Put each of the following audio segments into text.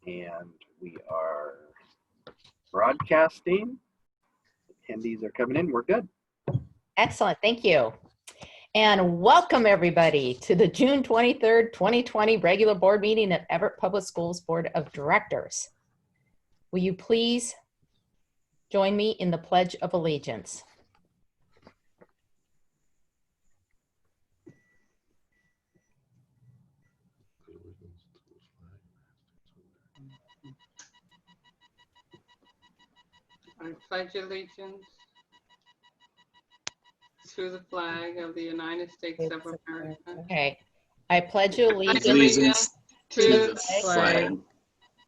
And we are broadcasting. Attendees are coming in. We're good. Excellent. Thank you. And welcome everybody to the June 23rd, 2020 regular board meeting of Everett Public Schools Board of Directors. Will you please join me in the Pledge of Allegiance? I pledge allegiance to the flag of the United States of America. Okay. I pledge Allegiance to to the the flag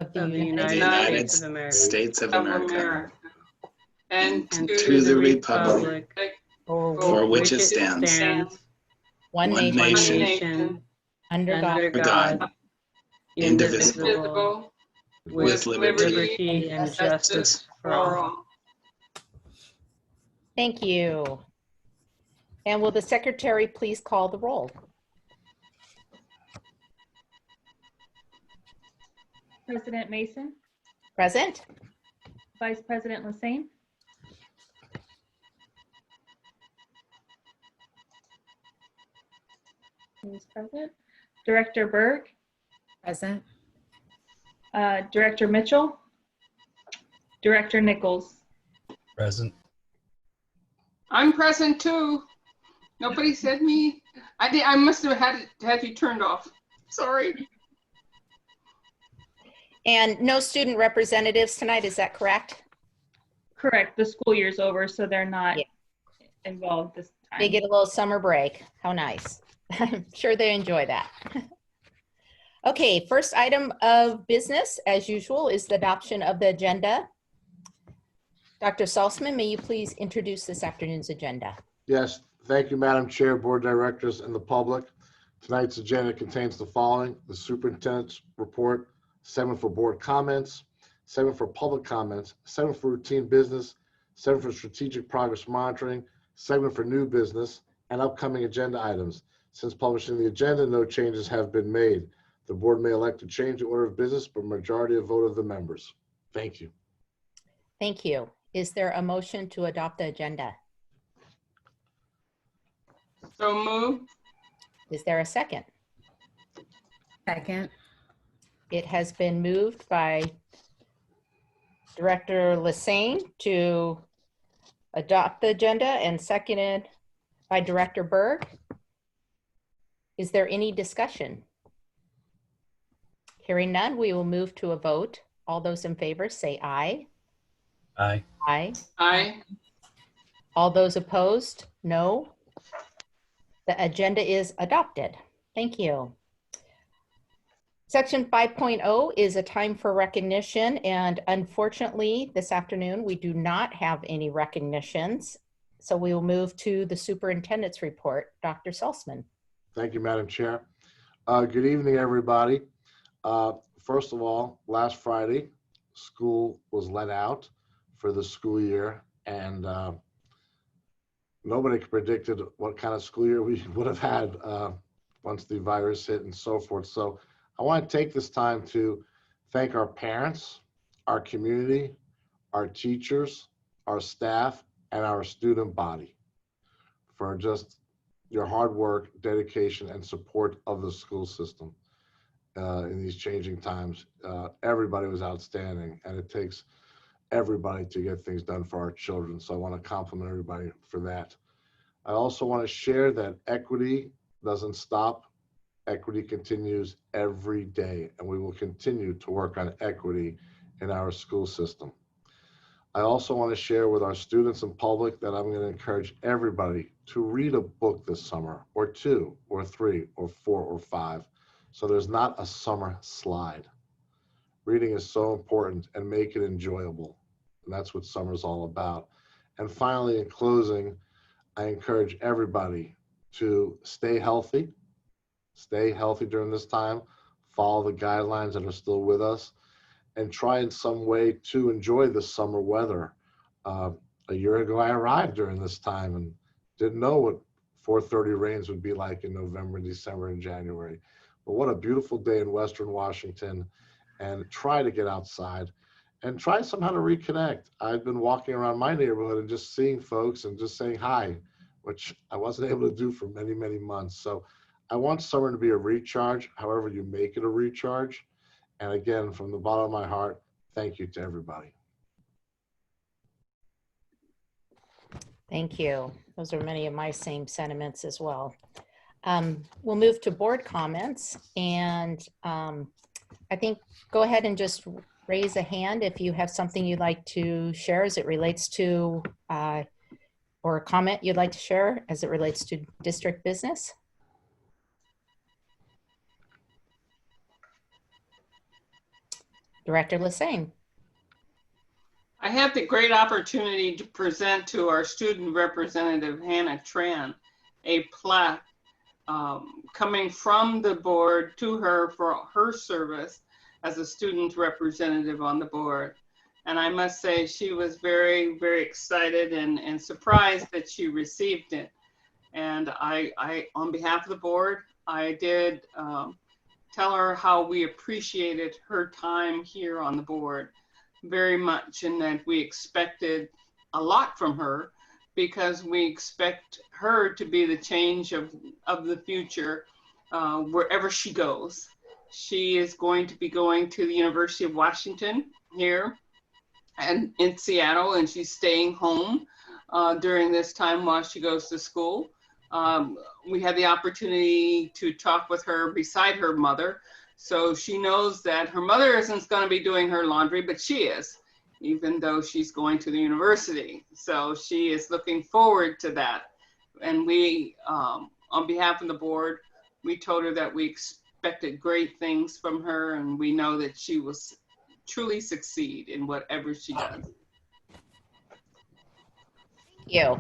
of of the United United States of America, States of America, and to the republic for which it stands, one one nation, nation, under God, God, indivisible, indivisible, with liberty liberty and justice for all. Thank you. And will the secretary please call the roll? President Mason, Present. Vice President Lassane, who's present, Director Berg, Present. Director Mitchell, Director Nichols. Present. I'm present too. Nobody said me. I must have had you turned off. Sorry. And no student representatives tonight, is that correct? Correct, the school year's over, so they're not Yeah. involved this time. They get a little summer break. How nice. I'm sure they enjoy that. Okay, first item of business, as usual, is the adoption of the agenda. Dr. Salzman, may you please introduce this afternoon's agenda? Yes, thank you, Madam Chair, Board Directors, and the public. Tonight's agenda contains the following: the superintendent's report, 7 for board comments, 7 for public comments, 7 for routine business, 7 for strategic progress monitoring, 7 for new business, and upcoming agenda items. Since publishing the agenda, no changes have been made. The board may elect to change the order of business, but majority of vote of the members. Thank you. Thank you. Is there a motion to adopt the agenda? So moved. Is there a second? Second. It has been moved by Director Lassane to adopt the agenda and seconded by Director Berg. Is there any discussion? Hearing none, we will move to a vote. All those in favor say aye. Aye. Aye. Aye. All those opposed, no. The agenda is adopted. Thank you. Section 5.0 is a time for recognition, and unfortunately, this afternoon, we do not have any recognitions. So we will move to the superintendent's report. Dr. Salzman. Thank you, Madam Chair. Good evening, everybody. First of all, last Friday, school was let out for the school year, and nobody predicted what kind of school year we would have had once the virus hit and so forth. So I want to take this time to thank our parents, our community, our teachers, our staff, and our student body for just your hard work, dedication, and support of the school system in these changing times. Everybody was outstanding, and it takes everybody to get things done for our children. So I want to compliment everybody for that. I also want to share that equity doesn't stop. Equity continues every day, and we will continue to work on equity in our school system. I also want to share with our students and public that I'm going to encourage everybody to read a book this summer, or 2, or 3, or 4, or 5. So there's not a summer slide. Reading is so important, and make it enjoyable. And that's what summer's all about. And finally, in closing, I encourage everybody to stay healthy during this time, follow the guidelines that are still with us, and try in some way to enjoy the summer weather. A year ago, I arrived during this time and didn't know what 4:30 rains would be like in November, December, and January. But what a beautiful day in Western Washington. and try to get outside and try somehow to reconnect. I've been walking around my neighborhood and just seeing folks and just saying hi, which I wasn't able to do for many, many months. So I want summer to be a recharge, however you make it a recharge. And again, from the bottom of my heart, thank you to everybody. Thank you. Those are many of my same sentiments as well. We'll move to board comments, and I think go ahead and just raise a hand if you have something you'd like to share as it relates to, or a comment you'd like to share as it relates to district business. Director Lassane. I have the great opportunity to present to our student representative, Hannah Tran, a plaque coming from the board to her for her service as a student representative on the board. And I must say she was very, very excited and surprised that she received it. And I on behalf of the board, I did tell her how we appreciated her time here on the board very much, and that we expected a lot from her because we expect her to be the change of the future wherever she goes. She is going to be going to the University of Washington here and in Seattle, and she's staying home during this time while she goes to school. We had the opportunity to talk with her beside her mother. So she knows that her mother isn't going to be doing her laundry, but she is, even though she's going to the university. So she is looking forward to that. And we, on behalf of the board, we told her that we expected great things from her, and we know that she will truly succeed in whatever she does. Thank you.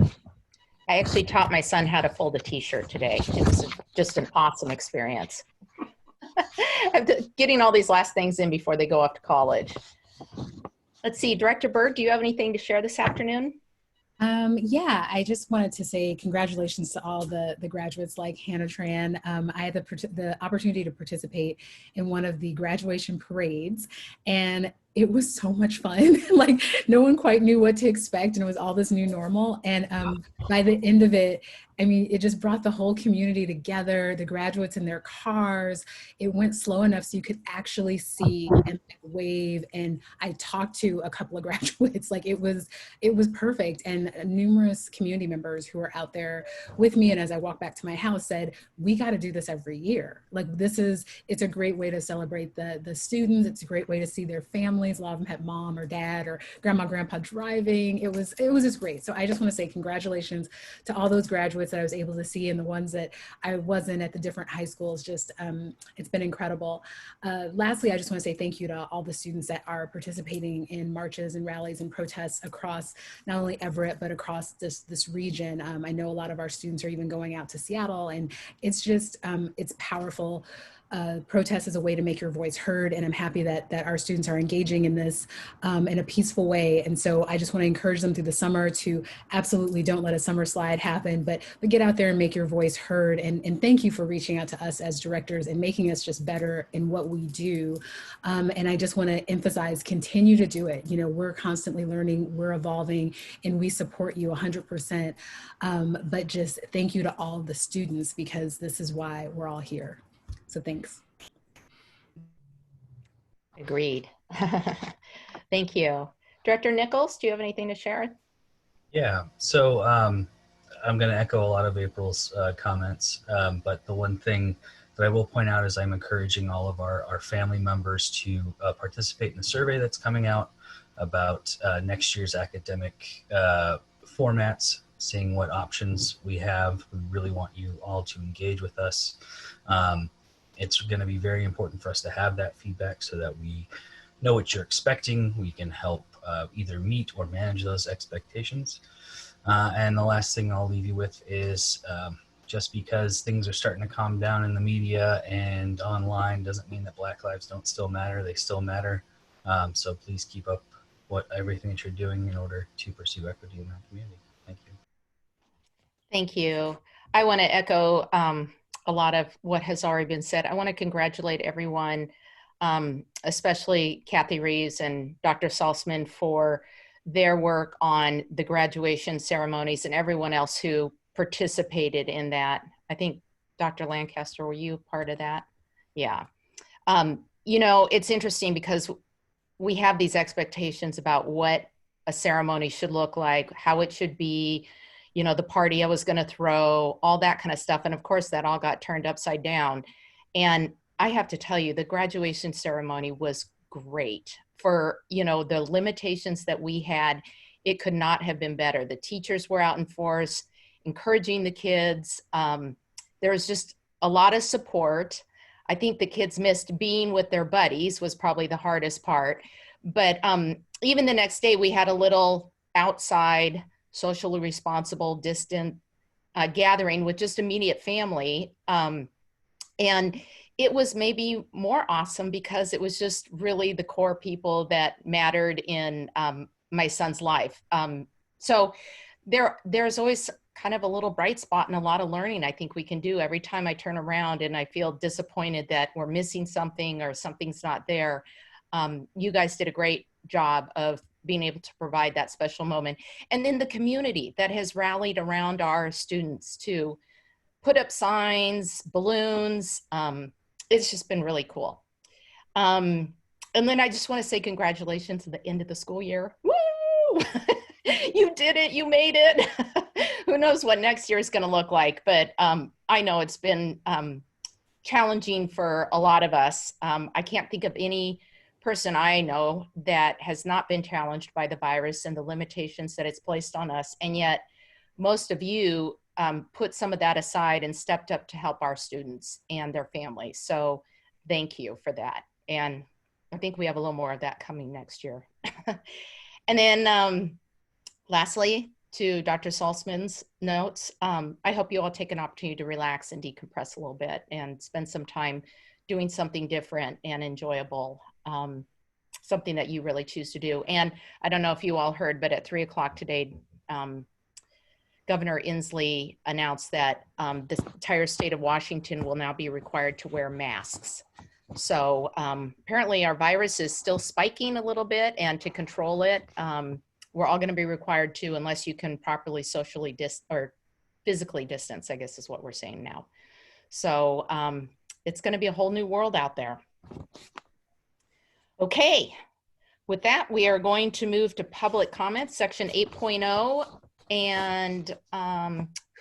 I actually taught my son how to fold a t-shirt today. It was just an awesome experience. Getting all these last things in before they go off to college. Let's see, Director Byrd, do you have anything to share this afternoon? Yeah, I just wanted to say congratulations to all the graduates like Hannah Tran. I had the opportunity to participate in one of the graduation parades, and it was so much fun. Like, no one quite knew what to expect, and it was all this new normal. And by the end of it, I mean, it just brought the whole community together, the graduates in their cars. It went slow enough so you could actually see and wave. And I talked to a couple of graduates. Like, it was perfect. And numerous community members who were out there with me, and as I walked back to my house, said, we got to do this every year. Like, it's a great way to celebrate the students. It's a great way to see their families. A lot of them had mom or dad or grandma, grandpa driving. It was just great. So I just want to say congratulations to all those graduates that I was able to see, and the ones that I wasn't at the different high schools. Just it's been incredible. Lastly, I just want to say thank you to all the students that are participating in marches and rallies and protests across not only Everett, but across this region. I know a lot of our students are even going out to Seattle, and it's just, it's powerful. Protest is a way to make your voice heard, and I'm happy that our students are engaging in this in a peaceful way. And so I just want to encourage them through the summer to absolutely don't let a summer slide happen, but get out there and make your voice heard. And thank you for reaching out to us as directors and making us just better in what we do. And I just want to emphasize, continue to do it. You know, we're constantly learning, we're evolving, and we support you 100%. But just thank you to all the students, because this is why we're all here. So thanks. Agreed. Thank you. Director Nichols, do you have anything to share? Yeah, so I'm going to echo a lot of April's comments, but the one thing that I will point out is I'm encouraging all of our family members to participate in the survey that's coming out about next year's academic formats, seeing what options we have. We really want you all to engage with us. It's going to be very important for us to have that feedback so that we know what you're expecting. We can help either meet or manage those expectations. And the last thing I'll leave you with is just because things are starting to calm down in the media and online doesn't mean that Black lives don't still matter. They still matter. So please keep up everything that you're doing in order to pursue equity in our community. Thank you. Thank you. I want to echo a lot of what has already been said. I want to congratulate everyone especially Kathy Reeves and Dr. Salzman for their work on the graduation ceremonies and everyone else who participated in that. I think, Dr. Lancaster, were you part of that? Yeah. You know, it's interesting because we have these expectations about what a ceremony should look like, how it should be, you know, the party I was going to throw, all that kind of stuff. And of course, that all got turned upside down. And I have to tell you, the graduation ceremony was great. For, you know, the limitations that we had, it could not have been better. The teachers were out in force, encouraging the kids. There was just a lot of support. I think the kids missed being with their buddies was probably the hardest part. But even the next day, we had a little outside, socially responsible, distant gathering with just immediate family. And it was maybe more awesome because it was just really the core people that mattered in my son's life. So there's always kind of a little bright spot and a lot of learning I think we can do every time I turn around and I feel disappointed that we're missing something or something's not there. You guys did a great job of being able to provide that special moment. And then the community that has rallied around our students to put up signs, balloons. It's just been really cool. And then I just want to say congratulations at the end of the school year. Woo! You did it, you made it. Who knows what next year is going to look like, but I know it's been challenging for a lot of us. I can't think of any person I know that has not been challenged by the virus and the limitations that it's placed on us. And yet most of you put some of that aside and stepped up to help our students and their families. So thank you for that. And I think we have a little more of that coming next year. And then lastly, to Dr. Salzman's notes, I hope you all take an opportunity to relax and decompress a little bit and spend some time doing something different and enjoyable, something that you really choose to do. And I don't know if you all heard, but at 3 o'clock today, Governor Inslee announced that the entire state of Washington will now be required to wear masks. So apparently our virus is still spiking a little bit, and to control it, we're all going to be required to, unless you can properly socially or physically distance, I guess is what we're saying now. So it's going to be a whole new world out there. Okay, with that, we are going to move to public comments, section 8.0. And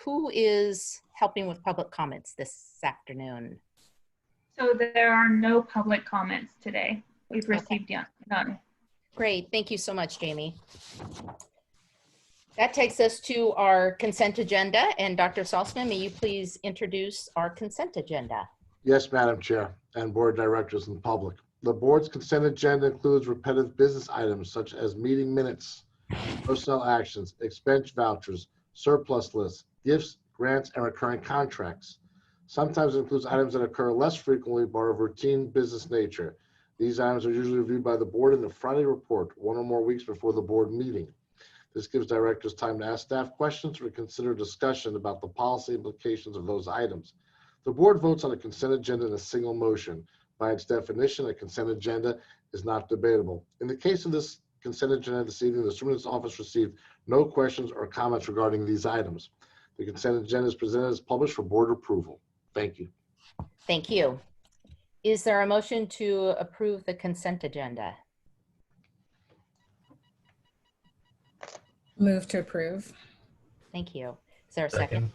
who is helping with public comments this afternoon? So there are no public comments today. We've received none. Great, thank you so much, Jamie. That takes us to our consent agenda. And Dr. Salzman, may you please introduce our consent agenda? Yes, Madam Chair and board directors and the public. The board's consent agenda includes repetitive business items such as meeting minutes, personnel actions, expense vouchers, surplus lists, gifts, grants, and recurring contracts. Sometimes it includes items that occur less frequently but are of routine business nature. These items are usually reviewed by the board in the Friday report, 1 or more weeks before the board meeting. This gives directors time to ask staff questions or consider discussion about the policy implications of those items. The board votes on a consent agenda in a single motion. By its definition, a consent agenda is not debatable. In the case of this consent agenda this evening, the Superintendent's office received no questions or comments regarding these items. The consent agenda is presented as published for board approval. Thank you. Thank you. Is there a motion to approve the consent agenda? Move to approve. Thank you. Is there a second?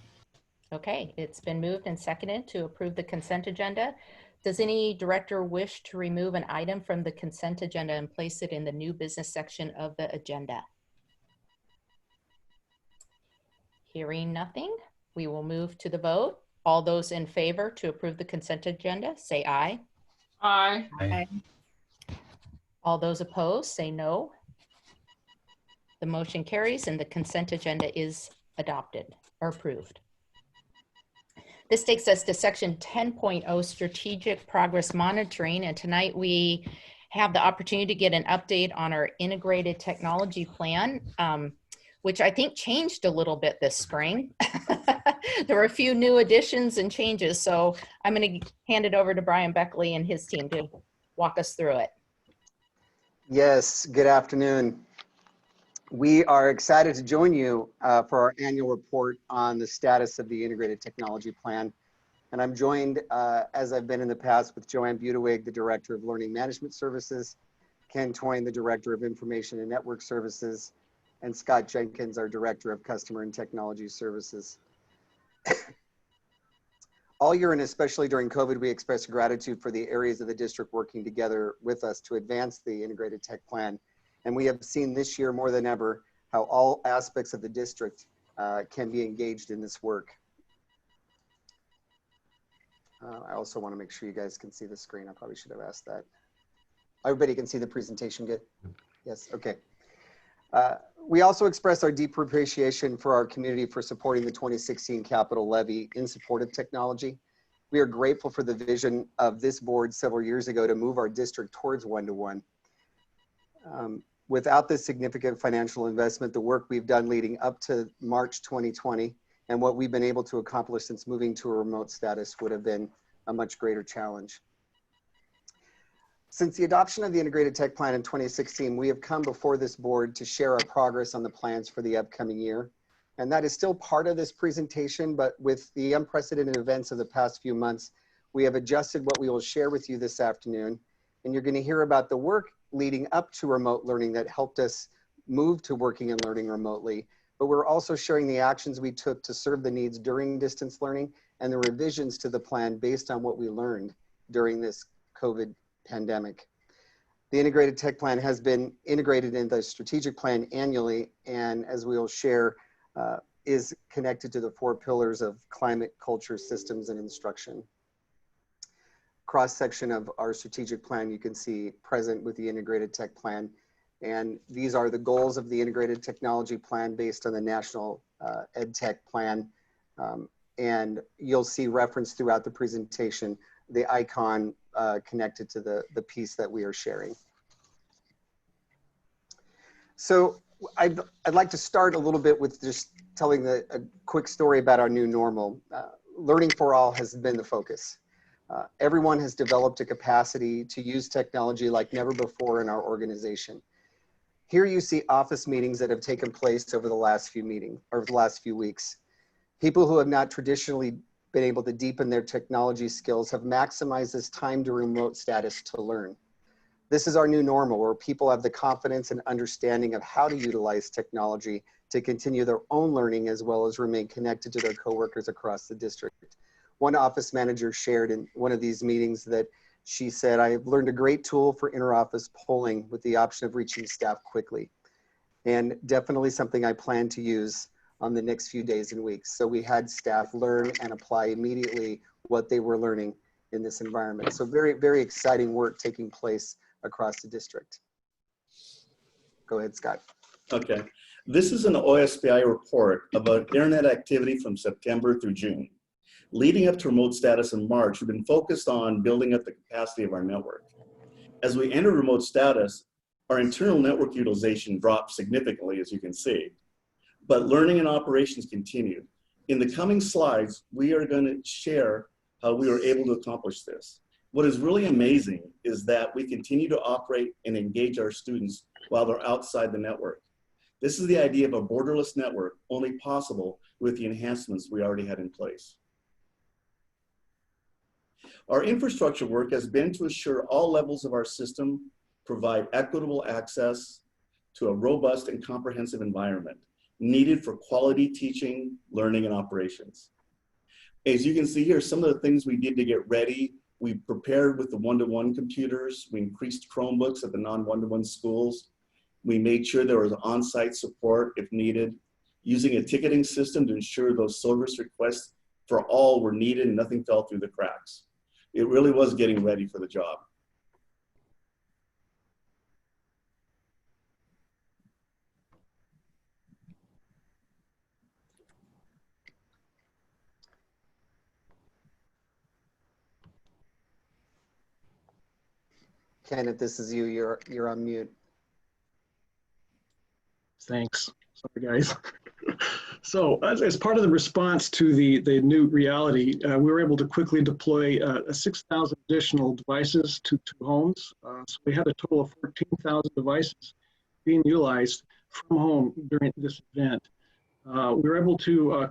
Okay, it's been moved and seconded to approve the consent agenda. Does any director wish to remove an item from the consent agenda and place it in the new business section of the agenda? Hearing nothing, we will move to the vote. All those in favor to approve the consent agenda, say aye. Aye. Aye. All those opposed, say no. The motion carries and the consent agenda is adopted or approved. This takes us to section 10.0, strategic progress monitoring. And tonight we have the opportunity to get an update on our integrated technology plan, which I think changed a little bit this spring. There were a few new additions and changes. So I'm going to hand it over to Brian Beckley and his team to walk us through it. Yes, good afternoon. We are excited to join you for our annual report on the status of the Integrated Technology Plan. And I'm joined, as I've been in the past, with Joanne Budewig, the Director of Learning Management Services, Ken Toyne, the Director of Information and Network Services, and Scott Jenkins, our Director of Customer and Technology Services. All year, and especially during COVID, we express gratitude for the areas of the district working together with us to advance the Integrated Tech Plan. And we have seen this year more than ever how all aspects of the district can be engaged in this work. I also want to make sure you guys can see the screen. I probably should have asked that. Everybody can see the presentation good? Yes, okay. We also express our deep appreciation for our community for supporting the 2016 capital levy in support of technology. We are grateful for the vision of this board several years ago to move our district towards one-to-one. Without this significant financial investment, the work we've done leading up to March 2020 and what we've been able to accomplish since moving to a remote status would have been a much greater challenge. Since the adoption of the Integrated Tech Plan in 2016, we have come before this board to share our progress on the plans for the upcoming year. And that is still part of this presentation, but with the unprecedented events of the past few months, we have adjusted what we will share with you this afternoon. And you're going to hear about the work leading up to remote learning that helped us move to working and learning remotely. But we're also sharing the actions we took to serve the needs during distance learning and the revisions to the plan based on what we learned during this COVID pandemic. The Integrated Tech Plan has been integrated in the strategic plan annually, and as we will share, is connected to the 4 pillars of climate, culture, systems, and instruction. Cross section of our strategic plan you can see present with the Integrated Tech Plan. And these are the goals of the Integrated Technology Plan based on the National EdTech Plan. And you'll see reference throughout the presentation, the icon connected to the piece that we are sharing. So I'd like to start a little bit with just telling a quick story about our new normal. Learning for all has been the focus. Everyone has developed a capacity to use technology like never before in our organization. Here you see office meetings that have taken place over the last few weeks. People who have not traditionally been able to deepen their technology skills have maximized this time to remote status to learn. This is our new normal, where people have the confidence and understanding of how to utilize technology to continue their own learning as well as remain connected to their coworkers across the district. One office manager shared in one of these meetings that she said, "I have learned a great tool for inter-office polling with the option of reaching staff quickly, and definitely something I plan to use on the next few days and weeks." So we had staff learn and apply immediately what they were learning in this environment. So very, very exciting work taking place across the district. Go ahead, Scott. Okay. This is an OSPI report about internet activity from September through June. Leading up to remote status in March, we've been focused on building up the capacity of our network. As we enter remote status, our internal network utilization dropped significantly, as you can see. But learning and operations continue. In the coming slides, we are going to share how we were able to accomplish this. What is really amazing is that we continue to operate and engage our students while they're outside the network. This is the idea of a borderless network, only possible with the enhancements we already had in place. Our infrastructure work has been to assure all levels of our system provide equitable access to a robust and comprehensive environment needed for quality teaching, learning, and operations. As you can see here, some of the things we did to get ready, we prepared with the one-to-one computers, we increased Chromebooks at the non-one-to-one schools, we made sure there was on-site support if needed, using a ticketing system to ensure those service requests for all were needed and nothing fell through the cracks. It really was getting ready for the job. Ken, if this is you, you're on mute. Thanks. Sorry, guys. So as part of the response to the new reality, we were able to quickly deploy 6,000 additional devices to homes. So we had a total of 14,000 devices being utilized from home during this event. We were able to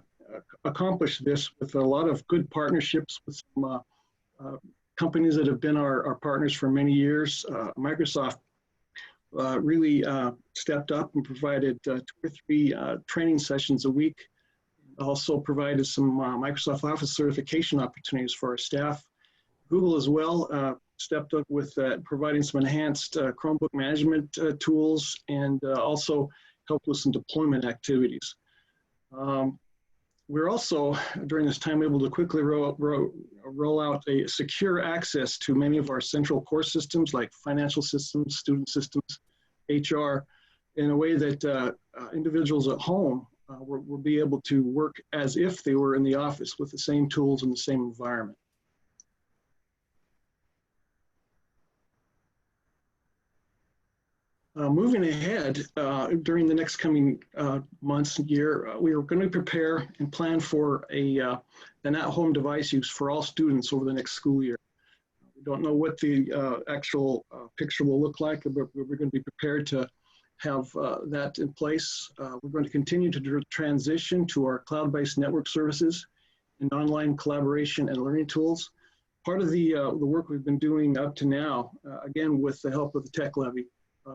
accomplish this with a lot of good partnerships with some companies that have been our partners for many years. Microsoft really stepped up and provided 2 or 3 training sessions a week. Also provided some Microsoft Office certification opportunities for our staff. Google as well stepped up with providing some enhanced Chromebook management tools, and also helped with some deployment activities. We're also, during this time, able to quickly roll out a secure access to many of our central core systems like financial systems, student systems, HR, in a way that individuals at home will be able to work as if they were in the office with the same tools and the same environment. Moving ahead, during the next coming months and year, we are going to prepare and plan for an at-home device use for all students over the next school year. We don't know what the actual picture will look like, but we're going to be prepared to have that in place. We're going to continue to transition to our cloud-based network services and online collaboration and learning tools. Part of the work we've been doing up to now, again, with the help of the Tech Levy,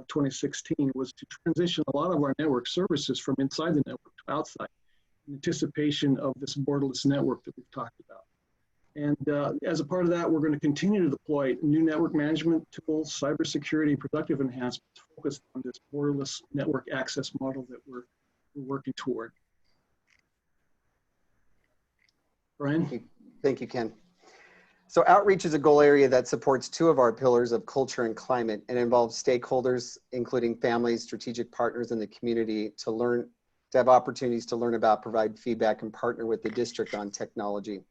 2016, was to transition a lot of our network services from inside the network to outside in anticipation of this borderless network that we've talked about. And as a part of that, we're going to continue to deploy new network management tools, cybersecurity, productive enhancements focused on this borderless network access model that we're working toward. Brian? Thank you, Ken. So outreach is a goal area that supports 2 of our pillars of culture and climate, and involves stakeholders, including families, strategic partners in the community, to have opportunities to learn about, provide feedback, and partner with the district on technology.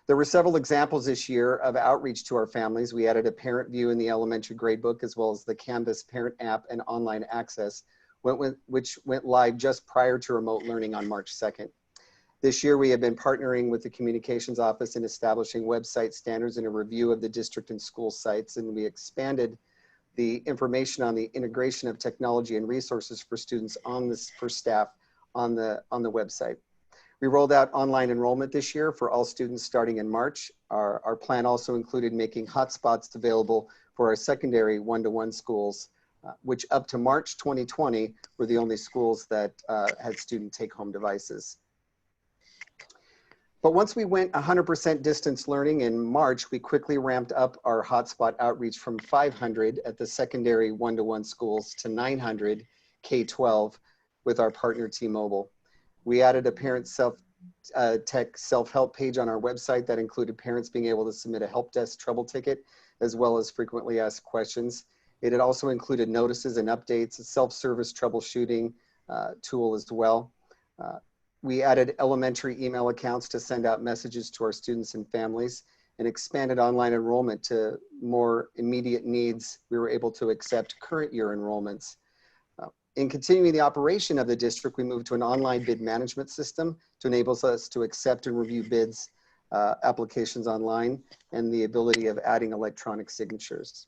There were several examples this year of outreach to our families. We added a parent view in the elementary gradebook, as well as the Canvas parent app and online access, which went live just prior to remote learning on March 2nd. This year, we have been partnering with the Communications Office in establishing website standards and a review of the district and school sites, and we expanded the information on the integration of technology and resources for students for staff on the website. We rolled out online enrollment this year for all students starting in March. Our plan also included making hotspots available for our secondary one-to-one schools, which up to March 2020 were the only schools that had student take-home devices. But once we went 100% distance learning in March, we quickly ramped up our hotspot outreach from 500 at the secondary one-to-one schools to 900 K-12 with our partner T-Mobile. We added a parent tech self-help page on our website that included parents being able to submit a help desk trouble ticket, as well as frequently asked questions. It had also included notices and updates, a self-service troubleshooting tool as well. We added elementary email accounts to send out messages to our students and families, and expanded online enrollment to more immediate needs. We were able to accept current year enrollments. In continuing the operation of the district, we moved to an online bid management system to enable us to accept and review bids, applications online, and the ability of adding electronic signatures.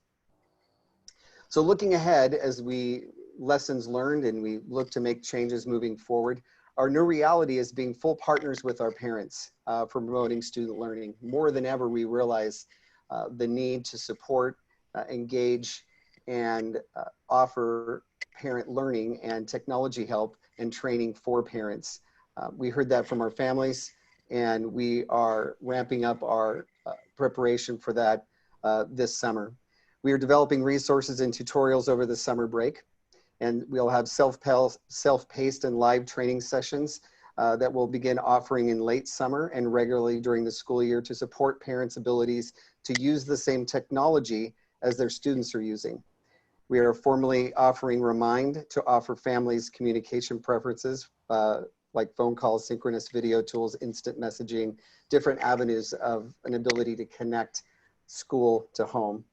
So looking ahead, as we lessons learned and we look to make changes moving forward, our new reality is being full partners with our parents for promoting student learning. More than ever, we realize the need to support, engage, and offer parent learning and technology help and training for parents. We heard that from our families, and we are ramping up our preparation for that this summer. We are developing resources and tutorials over the summer break, and we'll have self-paced and live training sessions that we'll begin offering in late summer and regularly during the school year to support parents' abilities to use the same technology as their students are using. We are formally offering Remind to offer families communication preferences like phone calls, synchronous video tools, instant messaging, different avenues of an ability to connect school to home.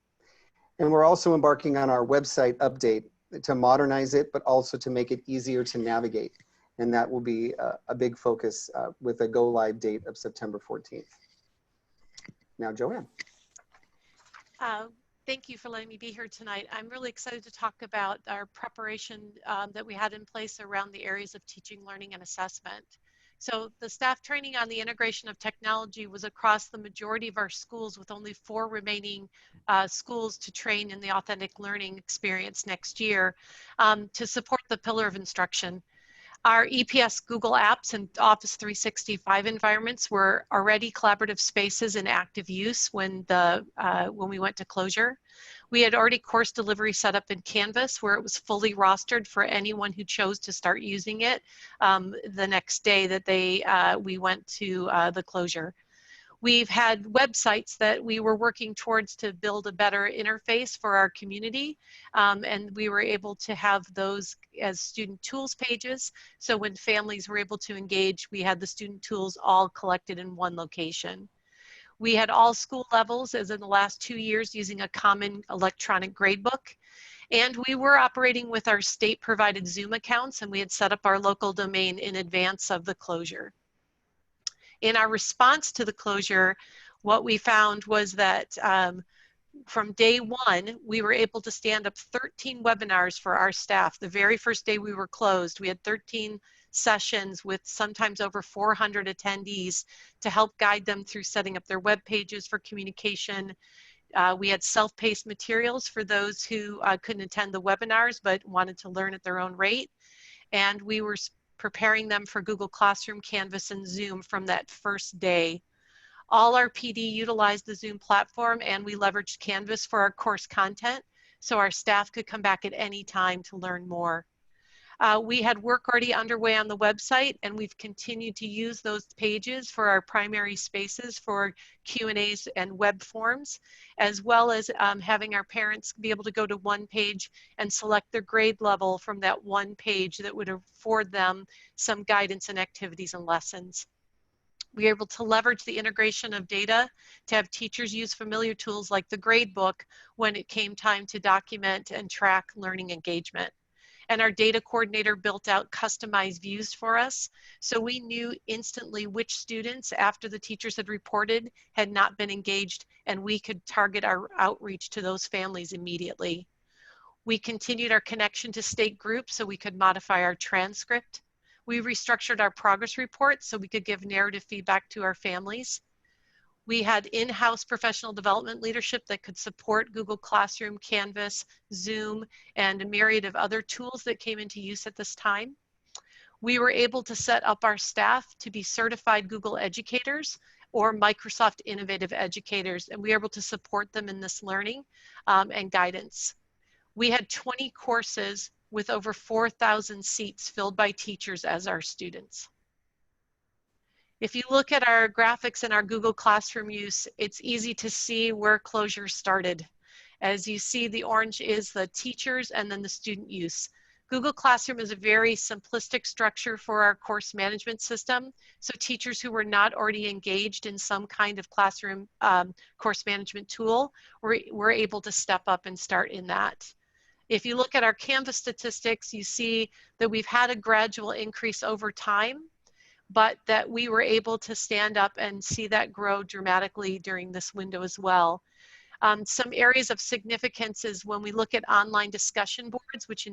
And we're also embarking on our website update to modernize it, but also to make it easier to navigate. And that will be a big focus with a go live date of September 14th. Now, Joanne. Thank you for letting me be here tonight. I'm really excited to talk about our preparation that we had in place around the areas of teaching, learning, and assessment. So the staff training on the integration of technology was across the majority of our schools, with only 4 remaining schools to train in the authentic learning experience next year to support the pillar of instruction. Our EPS Google Apps and Office 365 environments were already collaborative spaces in active use when we went to closure. We had already course delivery set up in Canvas, where it was fully rostered for anyone who chose to start using it the next day that we went to the closure. We've had websites that we were working towards to build a better interface for our community, and we were able to have those as student tools pages. So when families were able to engage, we had the student tools all collected in one location. We had all school levels, as in the last 2 years, using a common electronic gradebook. And we were operating with our state-provided Zoom accounts, and we had set up our local domain in advance of the closure. In our response to the closure, what we found was that from day 1, we were able to stand up 13 webinars for our staff. The very first day we were closed, we had 13 sessions with sometimes over 400 attendees to help guide them through setting up their web pages for communication. We had self-paced materials for those who couldn't attend the webinars but wanted to learn at their own rate. And we were preparing them for Google Classroom, Canvas, and Zoom from that first day. All our PD utilized the Zoom platform, and we leveraged Canvas for our course content, so our staff could come back at any time to learn more. We had work already underway on the website, and we've continued to use those pages for our primary spaces for Q&As and web forms, as well as having our parents be able to go to one page and select their grade level from that one page that would afford them some guidance and activities and lessons. We were able to leverage the integration of data to have teachers use familiar tools like the gradebook when it came time to document and track learning engagement. And our data coordinator built out customized views for us, so we knew instantly which students, after the teachers had reported, had not been engaged, and we could target our outreach to those families immediately. We continued our connection to state groups so we could modify our transcript. We restructured our progress reports so we could give narrative feedback to our families. We had in-house professional development leadership that could support Google Classroom, Canvas, Zoom, and a myriad of other tools that came into use at this time. We were able to set up our staff to be certified Google educators or Microsoft Innovative Educators, and we were able to support them in this learning and guidance. We had 20 courses with over 4,000 seats filled by teachers as our students. If you look at our graphics in our Google Classroom use, it's easy to see where closure started. As you see, the orange is the teachers and then the student use. Google Classroom is a very simplistic structure for our course management system. So teachers who were not already engaged in some kind of classroom course management tool were able to step up and start in that. If you look at our Canvas statistics, you see that we've had a gradual increase over time, but that we were able to stand up and see that grow dramatically during this window as well. Some areas of significance is when we look at online discussion boards, which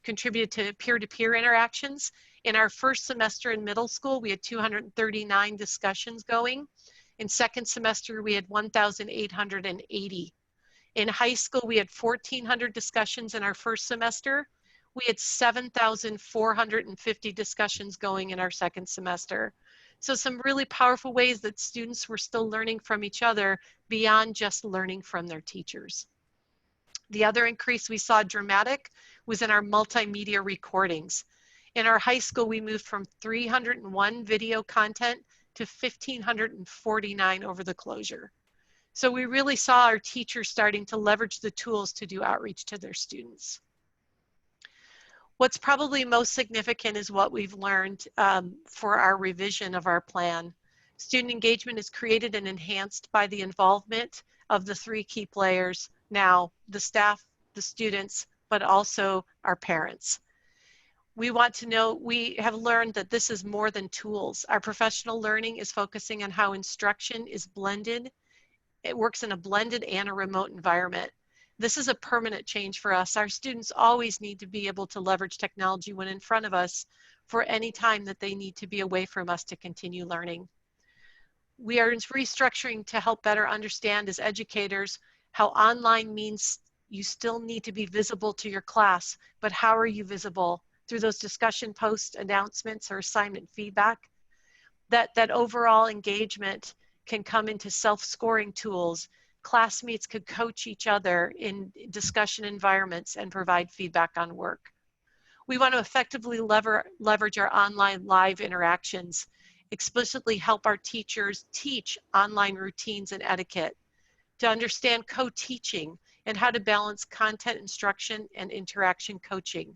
contributed to peer-to-peer interactions. In our first semester in middle school, we had 239 discussions going. In second semester, we had 1,880. In high school, we had 1,400 discussions in our first semester. We had 7,450 discussions going in our second semester. So some really powerful ways that students were still learning from each other beyond just learning from their teachers. The other increase we saw dramatic was in our multimedia recordings. In our high school, we moved from 301 video content to 1,549 over the closure. So we really saw our teachers starting to leverage the tools to do outreach to their students. What's probably most significant is what we've learned for our revision of our plan. Student engagement is created and enhanced by the involvement of the 3 key players now, the staff, the students, but also our parents. We want to know, we have learned that this is more than tools. Our professional learning is focusing on how instruction is blended. It works in a blended and a remote environment. This is a permanent change for us. Our students always need to be able to leverage technology when in front of us for any time that they need to be away from us to continue learning. We are restructuring to help better understand as educators how online means you still need to be visible to your class, but how are you visible? Through those discussion posts, announcements, or assignment feedback. That overall engagement can come into self-scoring tools. Classmates could coach each other in discussion environments and provide feedback on work. We want to effectively leverage our online live interactions, explicitly help our teachers teach online routines and etiquette, to understand co-teaching and how to balance content instruction and interaction coaching.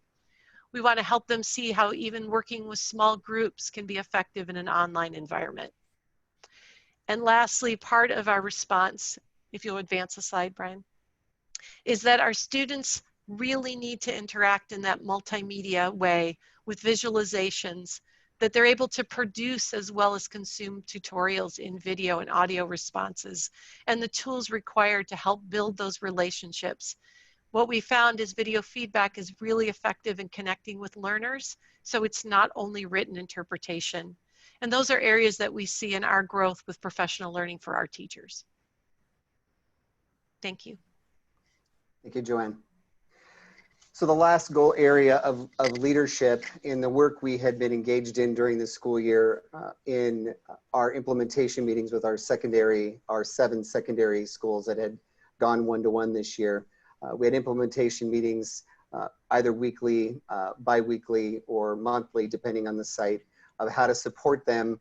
We want to help them see how even working with small groups can be effective in an online environment. And lastly, part of our response, if you'll advance the slide, Brian, is that our students really need to interact in that multimedia way with visualizations, that they're able to produce as well as consume tutorials in video and audio responses, and the tools required to help build those relationships. What we found is video feedback is really effective in connecting with learners, so it's not only written interpretation. And those are areas that we see in our growth with professional learning for our teachers. Thank you. Thank you, Joanne. So the last goal area of leadership in the work we had been engaged in during the school year in our implementation meetings with our 7 secondary schools that had gone one-to-one this year. We had implementation meetings either weekly, bi-weekly, or monthly, depending on the site, of how to support them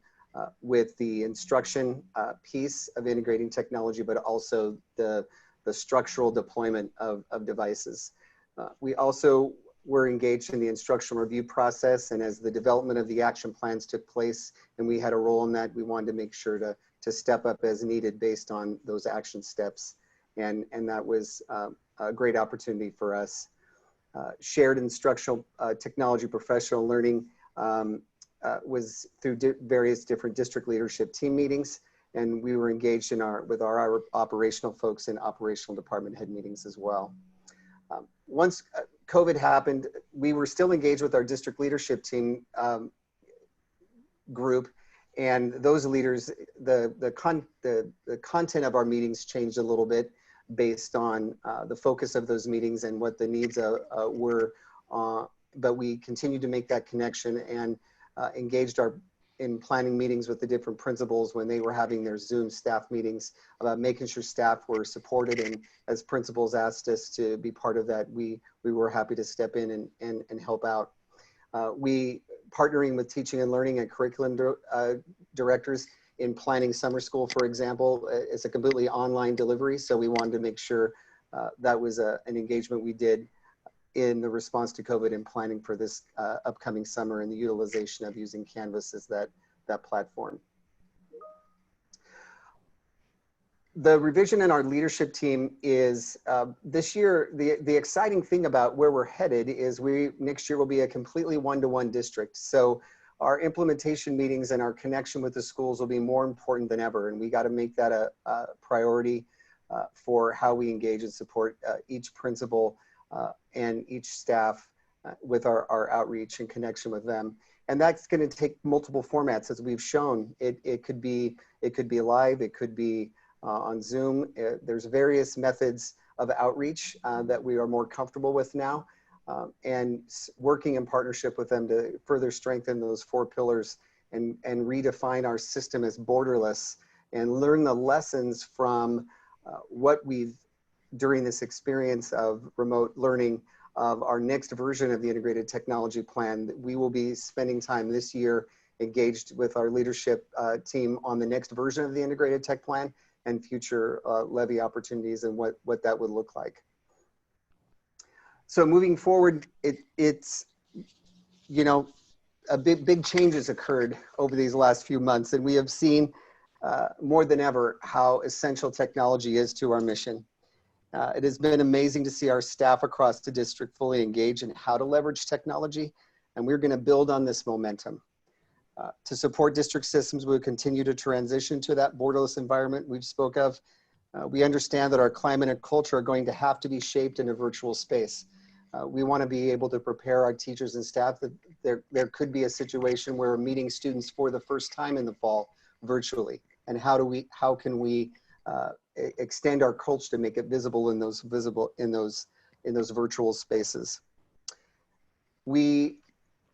with the instruction piece of integrating technology, but also the structural deployment of devices. We also were engaged in the instructional review process, and as the development of the action plans took place and we had a role in that, we wanted to make sure to step up as needed based on those action steps. And that was a great opportunity for us. Shared instructional technology professional learning was through various different district leadership team meetings, and we were engaged with our operational folks in operational department head meetings as well. Once COVID happened, we were still engaged with our district leadership team group, and those leaders, the content of our meetings changed a little bit based on the focus of those meetings and what the needs were, but we continued to make that connection and engaged in planning meetings with the different principals when they were having their Zoom staff meetings about making sure staff were supported, and as principals asked us to be part of that, we were happy to step in and help out. We partnering with teaching and learning and curriculum directors in planning summer school, for example. It's a completely online delivery, so we wanted to make sure that was an engagement we did in the response to COVID and planning for this upcoming summer and the utilization of using Canvas as that platform. The revision in our leadership team is this year, the exciting thing about where we're headed is next year will be a completely one-to-one district. So our implementation meetings and our connection with the schools will be more important than ever. And we got to make that a priority for how we engage and support each principal and each staff with our outreach and connection with them. And that's going to take multiple formats, as we've shown. It could be live, it could be on Zoom. There's various methods of outreach that we are more comfortable with now, and working in partnership with them to further strengthen those 4 pillars and redefine our system as borderless and learn the lessons from what we've during this experience of remote learning of our next version of the integrated technology plan. We will be spending time this year engaged with our leadership team on the next version of the integrated tech plan and future levy opportunities and what that would look like. So moving forward, it's, you know, a big changes occurred over these last few months, and we have seen more than ever how essential technology is to our mission. It has been amazing to see our staff across the district fully engaged in how to leverage technology and we're going to build on this momentum. To support district systems, we'll continue to transition to that borderless environment we've spoke of. We understand that our climate and culture are going to have to be shaped in a virtual space. We want to be able to prepare our teachers and staff that there could be a situation where we're meeting students for the first time in the fall virtually. And how can we extend our culture to make it visible in those virtual spaces. We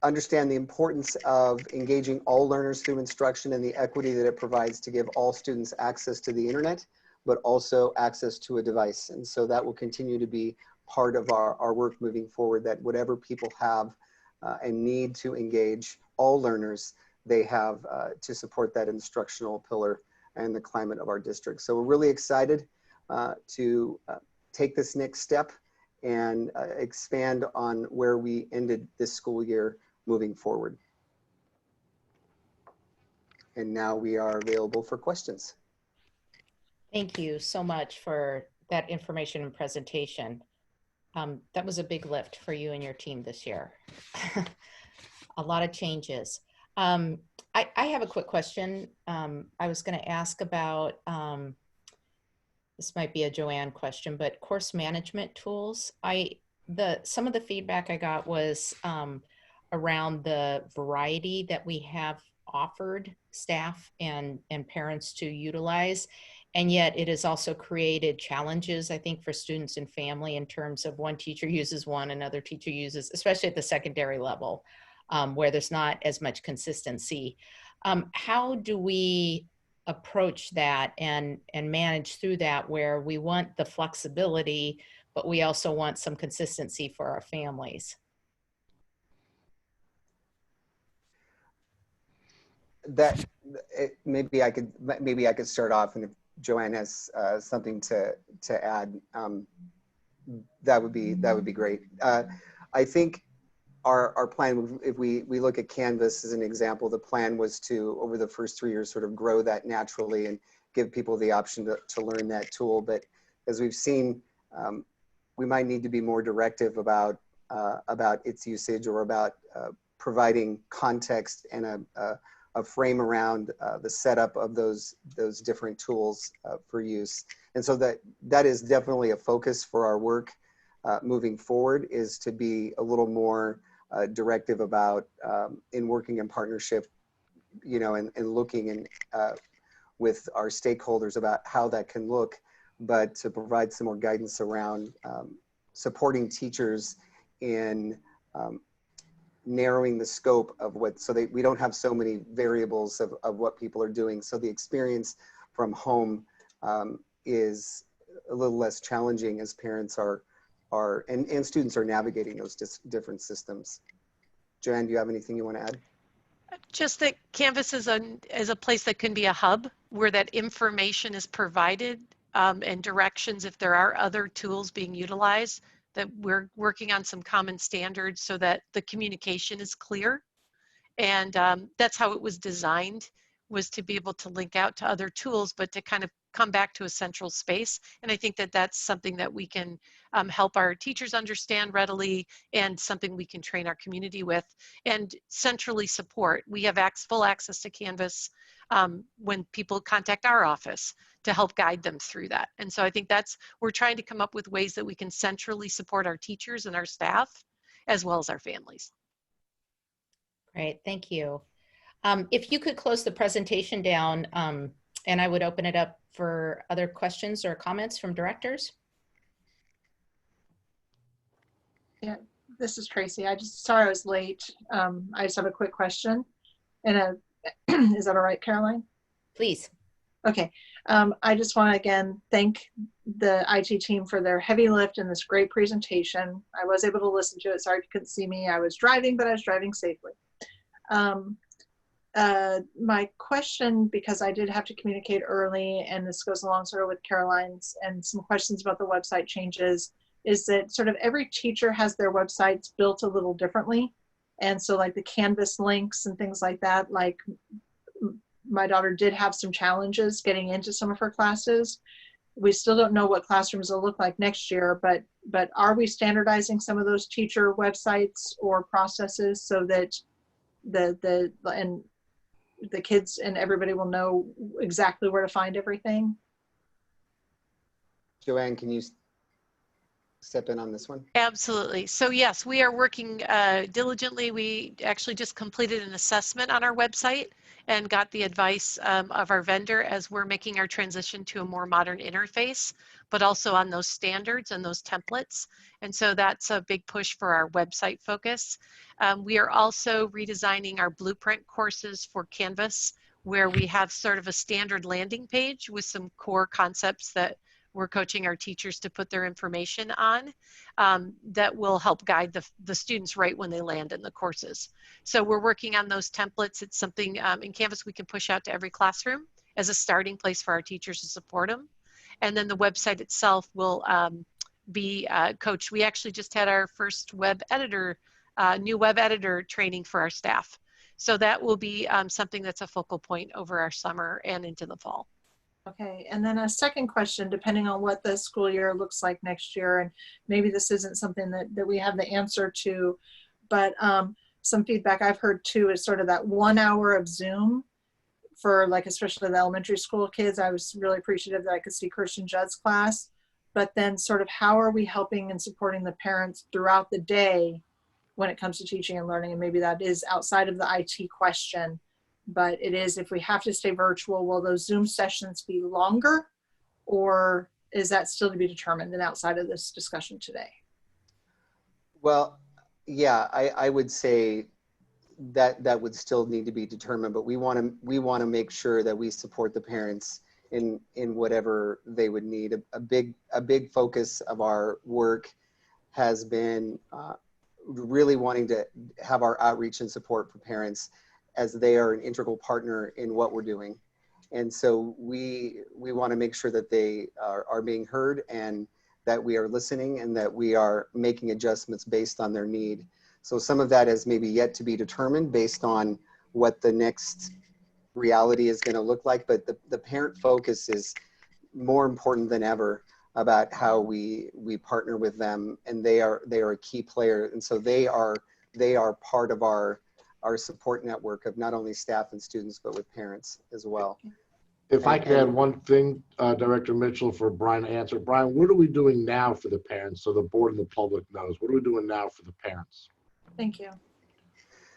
understand the importance of engaging all learners through instruction and the equity that it provides to give all students access to the internet, but also access to a device. And so that will continue to be part of our work moving forward, that whatever people have and need to engage all learners, they have to support that instructional pillar and the climate of our district. So we're really excited to take this next step and expand on where we ended this school year moving forward. And now we are available for questions. Thank you so much for that information and presentation. That was a big lift for you and your team this year. A lot of changes. I have a quick question. I was going to ask about, this might be a Joanne question, but course management tools. Some of the feedback I got was around the variety that we have offered staff and parents to utilize. And yet it has also created challenges, I think, for students and family in terms of one teacher uses one, another teacher uses, especially at the secondary level, where there's not as much consistency. How do we approach that and manage through that, where we want the flexibility, but we also want some consistency for our families? Maybe I could start off, and if Joanne has something to add, that would be great. I think our plan, if we look at Canvas as an example, the plan was to, over the first 3 years, sort of grow that naturally and give people the option to learn that tool. But as we've seen, we might need to be more directive about its usage, or about providing context and a frame around the setup of those different tools for use. And so that is definitely a focus for our work moving forward, is to be a little more directive about in working in partnership, and looking with our stakeholders about how that can look, but to provide some more guidance around supporting teachers in narrowing the scope of we don't have so many variables of what people are doing. So the experience from home is a little less challenging as parents and students are navigating those different systems. Joanne, do you have anything you want to add? Just that Canvas is a place that can be a hub where that information is provided, and directions if there are other tools being utilized, that we're working on some common standards so that the communication is clear. And that's how it was designed, was to be able to link out to other tools, but to kind of come back to a central space. And I think that that's something that we can help our teachers understand readily, and something we can train our community with and centrally support. We have full access to Canvas when people contact our office to help guide them through that. And so I think we're trying to come up with ways that we can centrally support our teachers and our staff, as well as our families. Great, thank you. If you could close the presentation down, and I would open it up for other questions or comments from directors. Yeah, this is Tracy. Sorry I was late. I just have a quick question. Is that all right, Caroline? Please. Okay. I just want to again thank the IT team for their heavy lift and this great presentation. I was able to listen to it. Sorry you couldn't see me. I was driving, but I was driving safely. My question, because I did have to communicate early, and this goes along sort of with Caroline's and some questions about the website changes, is that sort of every teacher has their websites built a little differently. And so like the Canvas links and things like that, like my daughter did have some challenges getting into some of her classes. we still don't know what classrooms will look like next year, but are we standardizing some of those teacher websites or processes so that the kids and everybody will know exactly where to find everything? Joanne, can you step in on this one? Absolutely. So yes, we are working diligently. We actually just completed an assessment on our website and got the advice of our vendor as we're making our transition to a more modern interface, but also on those standards and those templates. And so that's a big push for our website focus. We are also redesigning our blueprint courses for Canvas, where we have sort of a standard landing page with some core concepts that we're coaching our teachers to put their information on that will help guide the students right when they land in the courses. So we're working on those templates. It's something in Canvas we can push out to every classroom as a starting place for our teachers to support them. And then the website itself will be coached. We actually just had our first web editor, new web editor training for our staff. So that will be something that's a focal point over our summer and into the fall. Okay, and then a second question, depending on what the school year looks like next year, and maybe this isn't something that we have the answer to, but some feedback I've heard too is sort of that 1 hour of Zoom for like, especially the elementary school kids. I was really appreciative that I could see Kirsten Judd's class, but then sort of how are we helping and supporting the parents throughout the day when it comes to teaching and learning? And maybe that is outside of the IT question. But it is, if we have to stay virtual, will those Zoom sessions be longer, or is that still to be determined and outside of this discussion today? Well, yeah, I would say that would still need to be determined, but we want to make sure that we support the parents in whatever they would need. A big focus of our work has been really wanting to have our outreach and support for parents, as they are an integral partner in what we're doing. And so we want to make sure that they are being heard and that we are listening and that we are making adjustments based on their need. So some of that is maybe yet to be determined based on what the next reality is going to look like. But the parent focus is more important than ever about how we partner with them, and they are a key player. And so they are part of our support network of not only staff and students, but with parents as well. If I could add one thing, Director Mitchell, for Brian to answer. Brian, what are we doing now for the parents so the board and the public knows? What are we doing now for the parents? Thank you.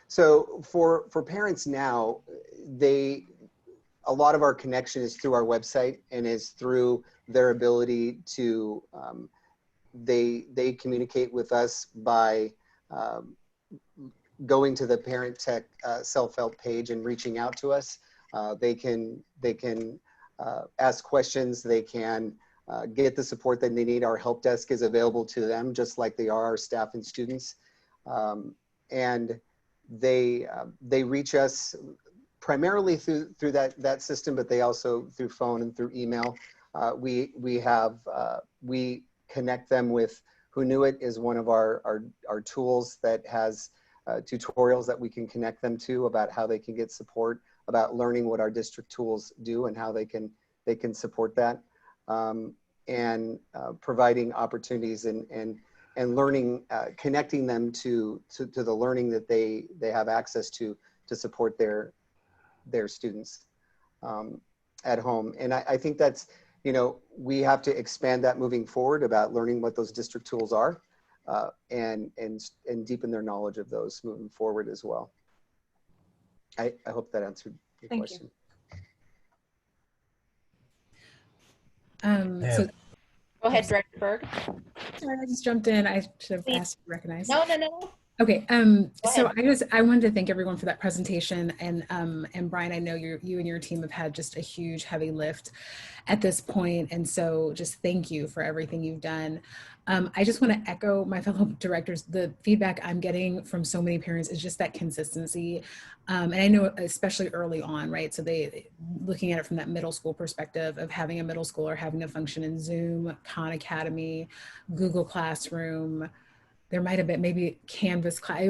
So for parents now, a lot of our connection is through our website and is through their ability to, they communicate with us by going to the Parent Tech self-help page and reaching out to us. They can ask questions. They can get the support that they need. Our help desk is available to them, just like they are our staff and students. And they reach us primarily through that system, but they also through phone and through email. We connect them with Who Knew It is one of our tools that has tutorials that we can connect them to about how they can get support, about learning what our district tools do and how they can support that, and providing opportunities and learning, connecting them to the learning that they have access to support their students at home. And I think that's, we have to expand that moving forward about learning what those district tools are. And deepen their knowledge of those moving forward as well. I hope that answered your question. So go ahead, Director Berg. Sorry, I just jumped in. I should have asked to recognize. No. Okay. So I wanted to thank everyone for that presentation, and Brian, I know you and your team have had just a huge heavy lift at this point, and so just thank you for everything you've done. I just want to echo my fellow directors. The feedback I'm getting from so many parents is just that consistency, and I know especially early on, right? So they looking at it from that middle school perspective of having a middle schooler having to function in Zoom, Khan Academy, Google Classroom. There might have been maybe Canvas class.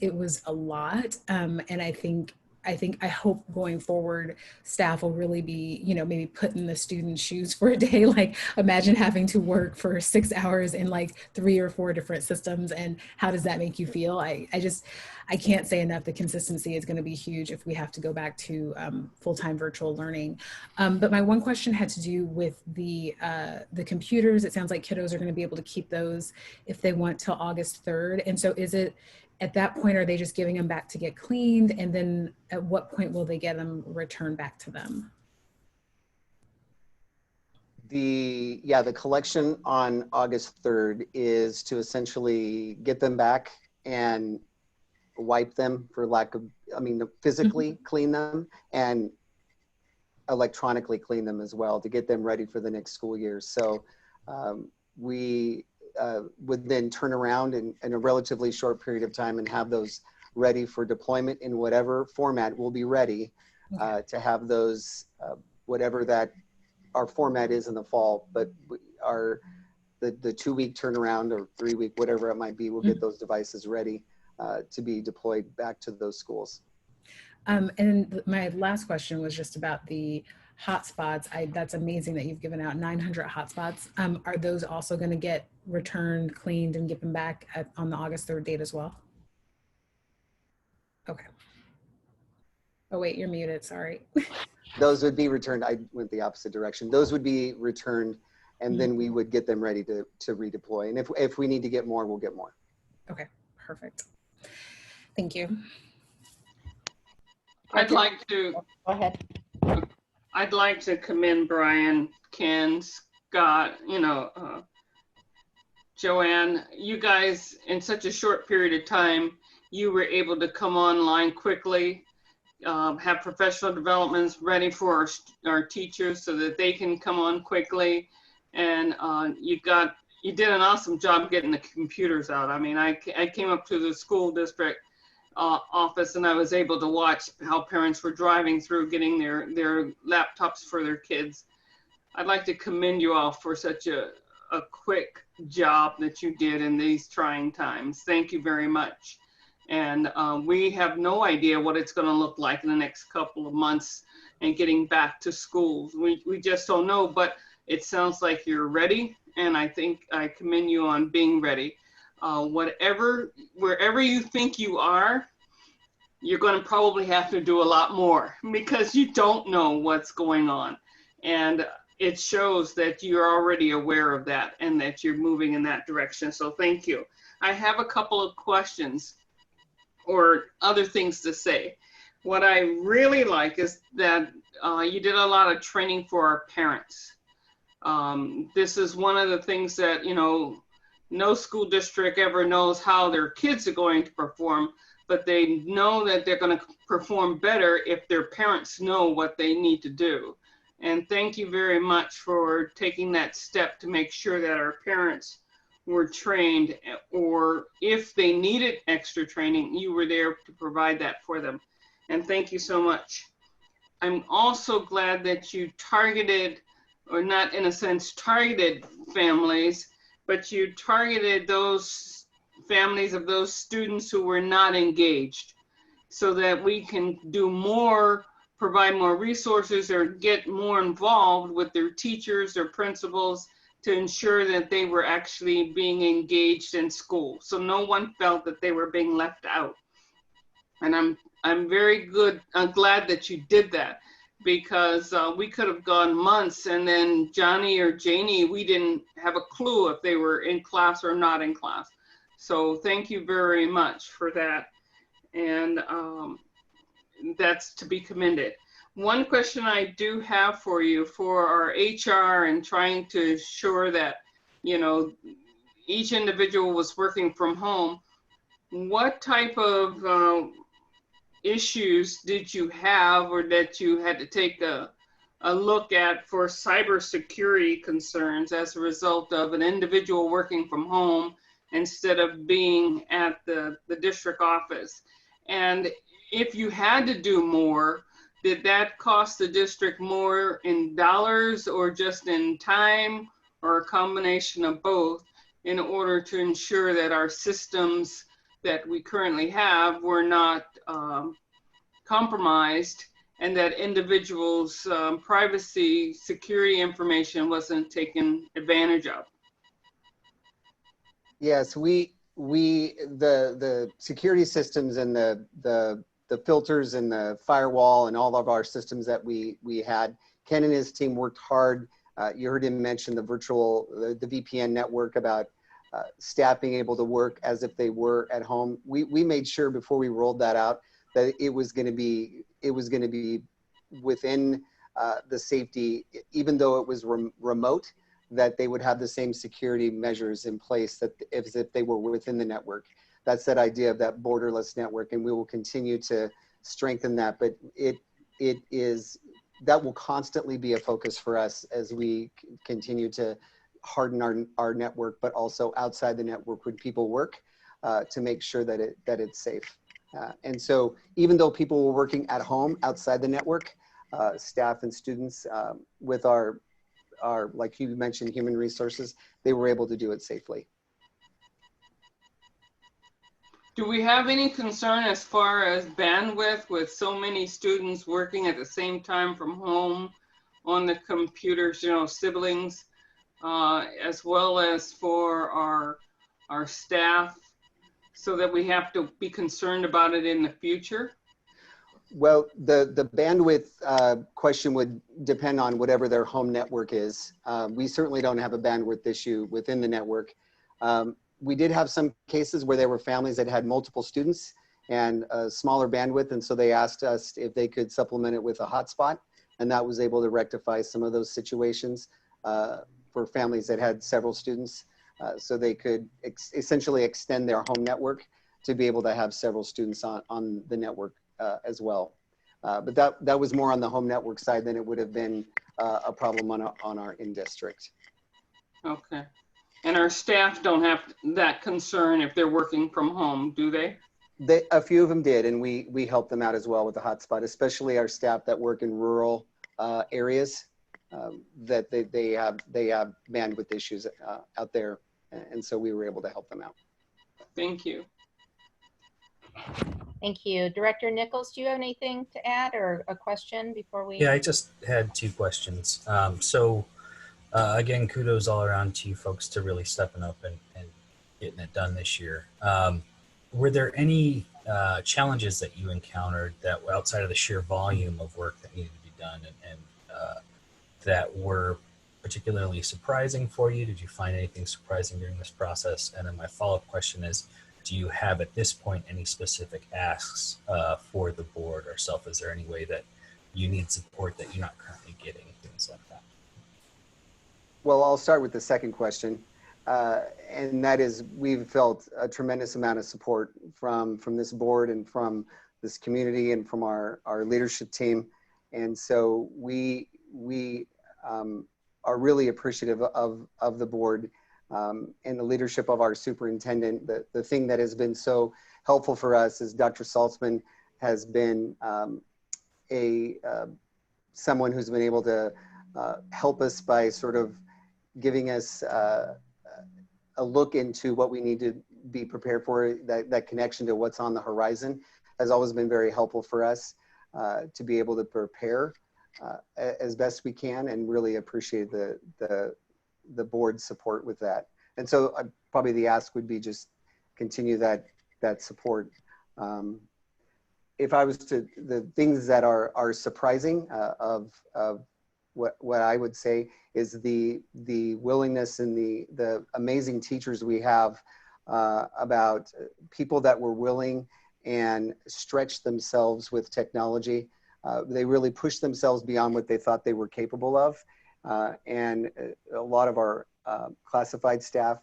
It was a lot. And I think I hope going forward, staff will really be, maybe put in the student's shoes for a day. Like, imagine having to work for 6 hours in like 3 or 4 different systems, and how does that make you feel? I can't say enough. The consistency is going to be huge if we have to go back to full-time virtual learning. But my one question had to do with the computers. It sounds like kiddos are going to be able to keep those if they want till August 3rd. And so is it, at that point, are they just giving them back to get cleaned? And then at what point will they get them returned back to them? The collection on August 3rd is to essentially get them back and wipe them, for lack of, physically clean them and electronically clean them as well, to get them ready for the next school year. So we would then turn around in a relatively short period of time and have those ready for deployment in whatever format will be ready to have those, whatever that our format is in the fall. But the 2-week turnaround or 3-week, whatever it might be, we'll get those devices ready to be deployed back to those schools. And my last question was just about the hotspots. That's amazing that you've given out 900 hotspots. Are those also going to get returned, cleaned, and given back on the August 3rd date as well? Okay. Oh wait, you're muted, sorry. Those would be returned. I went the opposite direction. Those would be returned, and then we would get them ready to redeploy. And if we need to get more, we'll get more. Okay, perfect. Thank you. I'd like to Go ahead. I'd like to commend Brian, Ken, Scott, Joanne. You guys, in such a short period of time, you were able to come online quickly, have professional developments ready for our teachers so that they can come on quickly. And you did an awesome job getting the computers out. I mean, I came up to the school district office, and I was able to watch how parents were driving through getting their laptops for their kids. I'd like to commend you all for such a quick job that you did in these trying times. Thank you very much. And we have no idea what it's going to look like in the next couple of months and getting back to schools. We just don't know, but it sounds like you're ready, and I think I commend you on being ready. Wherever you think you are, you're going to probably have to do a lot more because you don't know what's going on. And it shows that you're already aware of that and that you're moving in that direction. So thank you. I have a couple of questions or other things to say. What I really like is that you did a lot of training for our parents. This is one of the things that, no school district ever knows how their kids are going to perform, but they know that they're going to perform better if their parents know what they need to do. And thank you very much for taking that step to make sure that our parents were trained, or if they needed extra training, you were there to provide that for them. And thank you so much. I'm also glad that you targeted, or not in a sense targeted families, but you targeted those families of those students who were not engaged, so that we can do more, provide more resources, or get more involved with their teachers, their principals, to ensure that they were actually being engaged in school. So no one felt that they were being left out. And I'm glad that you did that, because we could have gone months and then Johnny or Janie, we didn't have a clue if they were in class or not in class. So thank you very much for that. And that's to be commended. One question I do have for you for our HR and trying to ensure that, each individual was working from home, what type of issues did you have, or that you had to take a look at for cybersecurity concerns as a result of an individual working from home instead of being at the district office? And if you had to do more, did that cost the district more in dollars or just in time, or a combination of both, in order to ensure that our systems that we currently have were not compromised and that individuals' privacy, security information wasn't taken advantage of. Yes, the security systems and the filters and the firewall and all of our systems that we had, Ken and his team worked hard. You heard him mention the VPN network about staff being able to work as if they were at home. We made sure before we rolled that out that it was going to be within the safety, even though it was remote, that they would have the same security measures in place that as if they were within the network. That's that idea of that borderless network, and we will continue to strengthen that. But that will constantly be a focus for us as we continue to harden our network, but also outside the network when people work, to make sure that it's safe. And so even though people were working at home outside the network, staff and students with our, like you mentioned, human resources, they were able to do it safely. Do we have any concern as far as bandwidth with so many students working at the same time from home on the computers, siblings, as well as for our staff, so that we have to be concerned about it in the future? Well, the bandwidth question would depend on whatever their home network is. We certainly don't have a bandwidth issue within the network. We did have some cases where there were families that had multiple students and a smaller bandwidth, and so they asked us if they could supplement it with a hotspot, and that was able to rectify some of those situations for families that had several students, so they could essentially extend their home network to be able to have several students on the network as well. But that was more on the home network side than it would have been a problem on our in-district. Okay. And our staff don't have that concern if they're working from home, do they? A few of them did, and we helped them out as well with the hotspot, especially our staff that work in rural areas, that they have bandwidth issues out there, and so we were able to help them out. Thank you. Thank you. Director Nichols, do you have anything to add or a question before we? Yeah, I just had two questions. Again, kudos all around to you folks to really stepping up and getting it done this year. Were there any challenges that you encountered that were outside of the sheer volume of work that needed to be done and that were particularly surprising for you? Did you find anything surprising during this process? And then my follow-up question is, do you have at this point any specific asks for the board or self? Is there any way that you need support that you're not currently getting, things like that? Well, I'll start with the second question, and that is we've felt a tremendous amount of support from this board and from this community and from our leadership team, and so we are really appreciative of the board and the leadership of our superintendent. The thing that has been so helpful for us is Dr. Saltzman has been someone who's been able to help us by sort of giving us a look into what we need to be prepared for. That connection to what's on the horizon has always been very helpful for us to be able to prepare as best we can, and really appreciate the board's support with that. And so probably the ask would be just continue that support. If I was to, the things that are surprising of what I would say is the willingness and the amazing teachers we have about people that were willing and stretched themselves with technology. They really pushed themselves beyond what they thought they were capable of. And a lot of our classified staff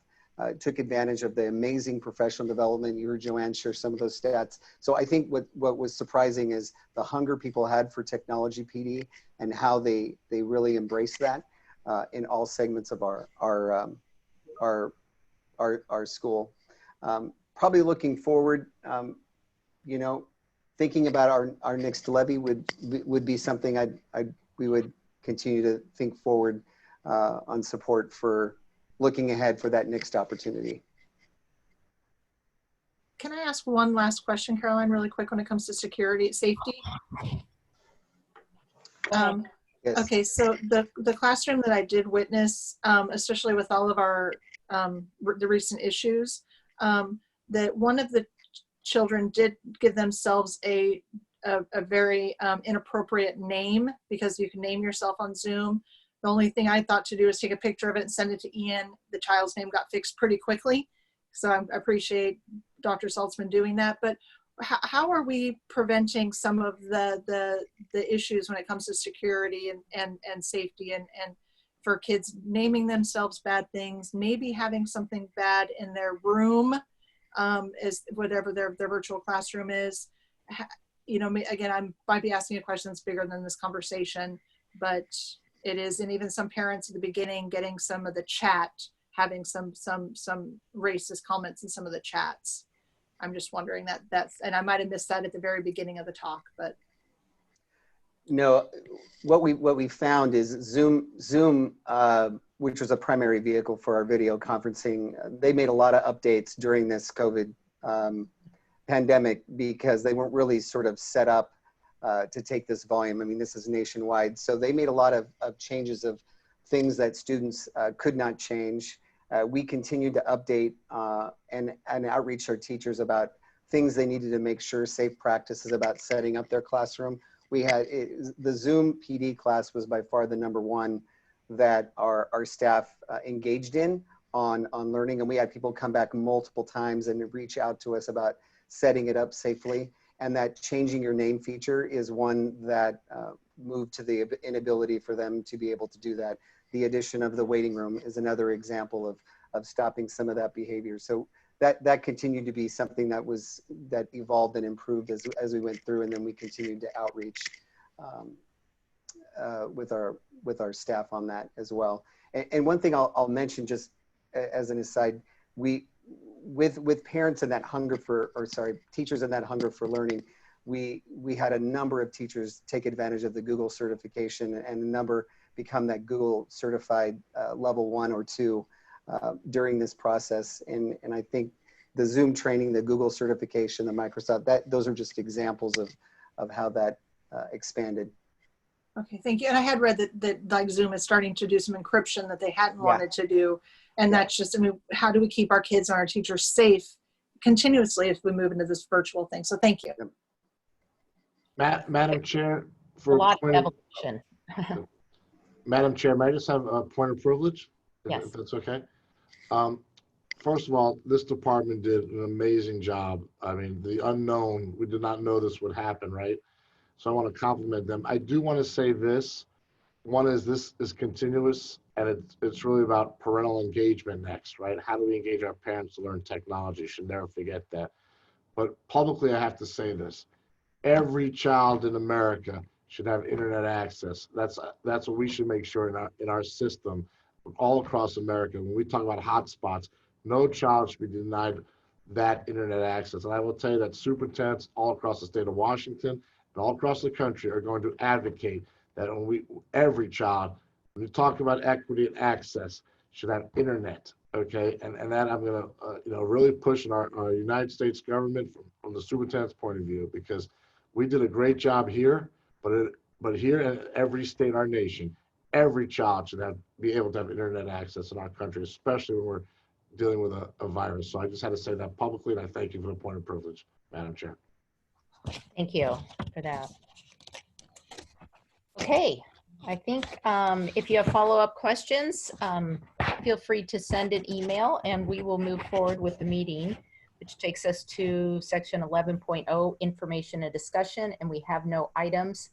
took advantage of the amazing professional development. You heard Joanne share some of those stats. So I think what was surprising is the hunger people had for technology PD and how they really embraced that in all segments of our school. Probably looking forward, thinking about our next levy would be something we would continue to think forward on support for looking ahead for that next opportunity. can I ask one last question, Caroline, really quick when it comes to security, safety? Yes. Okay, so the classroom that I did witness, especially with all of our the recent issues, that one of the children did give themselves a very inappropriate name, because you can name yourself on Zoom. The only thing I thought to do is take a picture of it and send it to Ian. The child's name got fixed pretty quickly, so I appreciate Dr. Saltzman doing that. But how are we preventing some of the issues when it comes to security and safety and for kids naming themselves bad things, maybe having something bad in their room, is whatever their virtual classroom is? You know, again, I might be asking a question that's bigger than this conversation, but it is. And even some parents at the beginning getting some of the chat, having some racist comments in some of the chats. I'm just wondering that's, and I might have missed that at the very beginning of the talk, but. No, what we found is Zoom, which was a primary vehicle for our video conferencing, they made a lot of updates during this COVID pandemic, because they weren't really sort of set up to take this volume. I mean, this is nationwide. So they made a lot of changes of things that students could not change. We continued to update and outreach our teachers about things they needed to make sure, safe practices about setting up their classroom. We had the Zoom PD class was by far the #1 that our staff engaged in on learning. And we had people come back multiple times and reach out to us about setting it up safely. And that changing your name feature is one that moved to the inability for them to be able to do that. The addition of the waiting room is another example of stopping some of that behavior. So that continued to be something that evolved and improved as we went through, and then we continued to outreach with our staff on that as well. And one thing I'll mention just as an aside, with parents and that hunger for, or sorry, teachers and that hunger for learning, we had a number of teachers take advantage of the Google certification, and a number become that Google certified level 1 or 2 during this process. And I think the Zoom training, the Google certification, the Microsoft, those are just examples of how that expanded. Okay, thank you. And I had read that like Zoom is starting to do some encryption that they hadn't wanted to do. And that's just, I mean, how do we keep our kids and our teachers safe continuously if we move into this virtual thing? So thank you. Madam Chair, for a lot of evolution. Madam Chair, may I just have a point of privilege? Yes. If that's okay. First of all, this department did an amazing job. I mean, the unknown, we did not know this would happen, right? So I want to compliment them. I do want to say this. One is this is continuous, and it's really about parental engagement next, right? How do we engage our parents to learn technology? Should never forget that. But publicly, I have to say this. Every child in America should have internet access. That's what we should make sure in our system all across America. When we talk about hotspots, no child should be denied that internet access. And I will tell you that superintendents all across the state of Washington and all across the country are going to advocate that every child, when you talk about equity and access, should have internet. Okay, and that I'm going to really push in our United States government from the superintendent's point of view, because we did a great job here, but here in every state in our nation, every child should be able to have internet access in our country, especially when we're dealing with a virus. So I just had to say that publicly, and I thank you for the point of privilege, Madam Chair. Thank you for that. Okay, I think if you have follow-up questions, feel free to send an email and we will move forward with the meeting, which takes us to section 11.0, information and discussion, and we have no items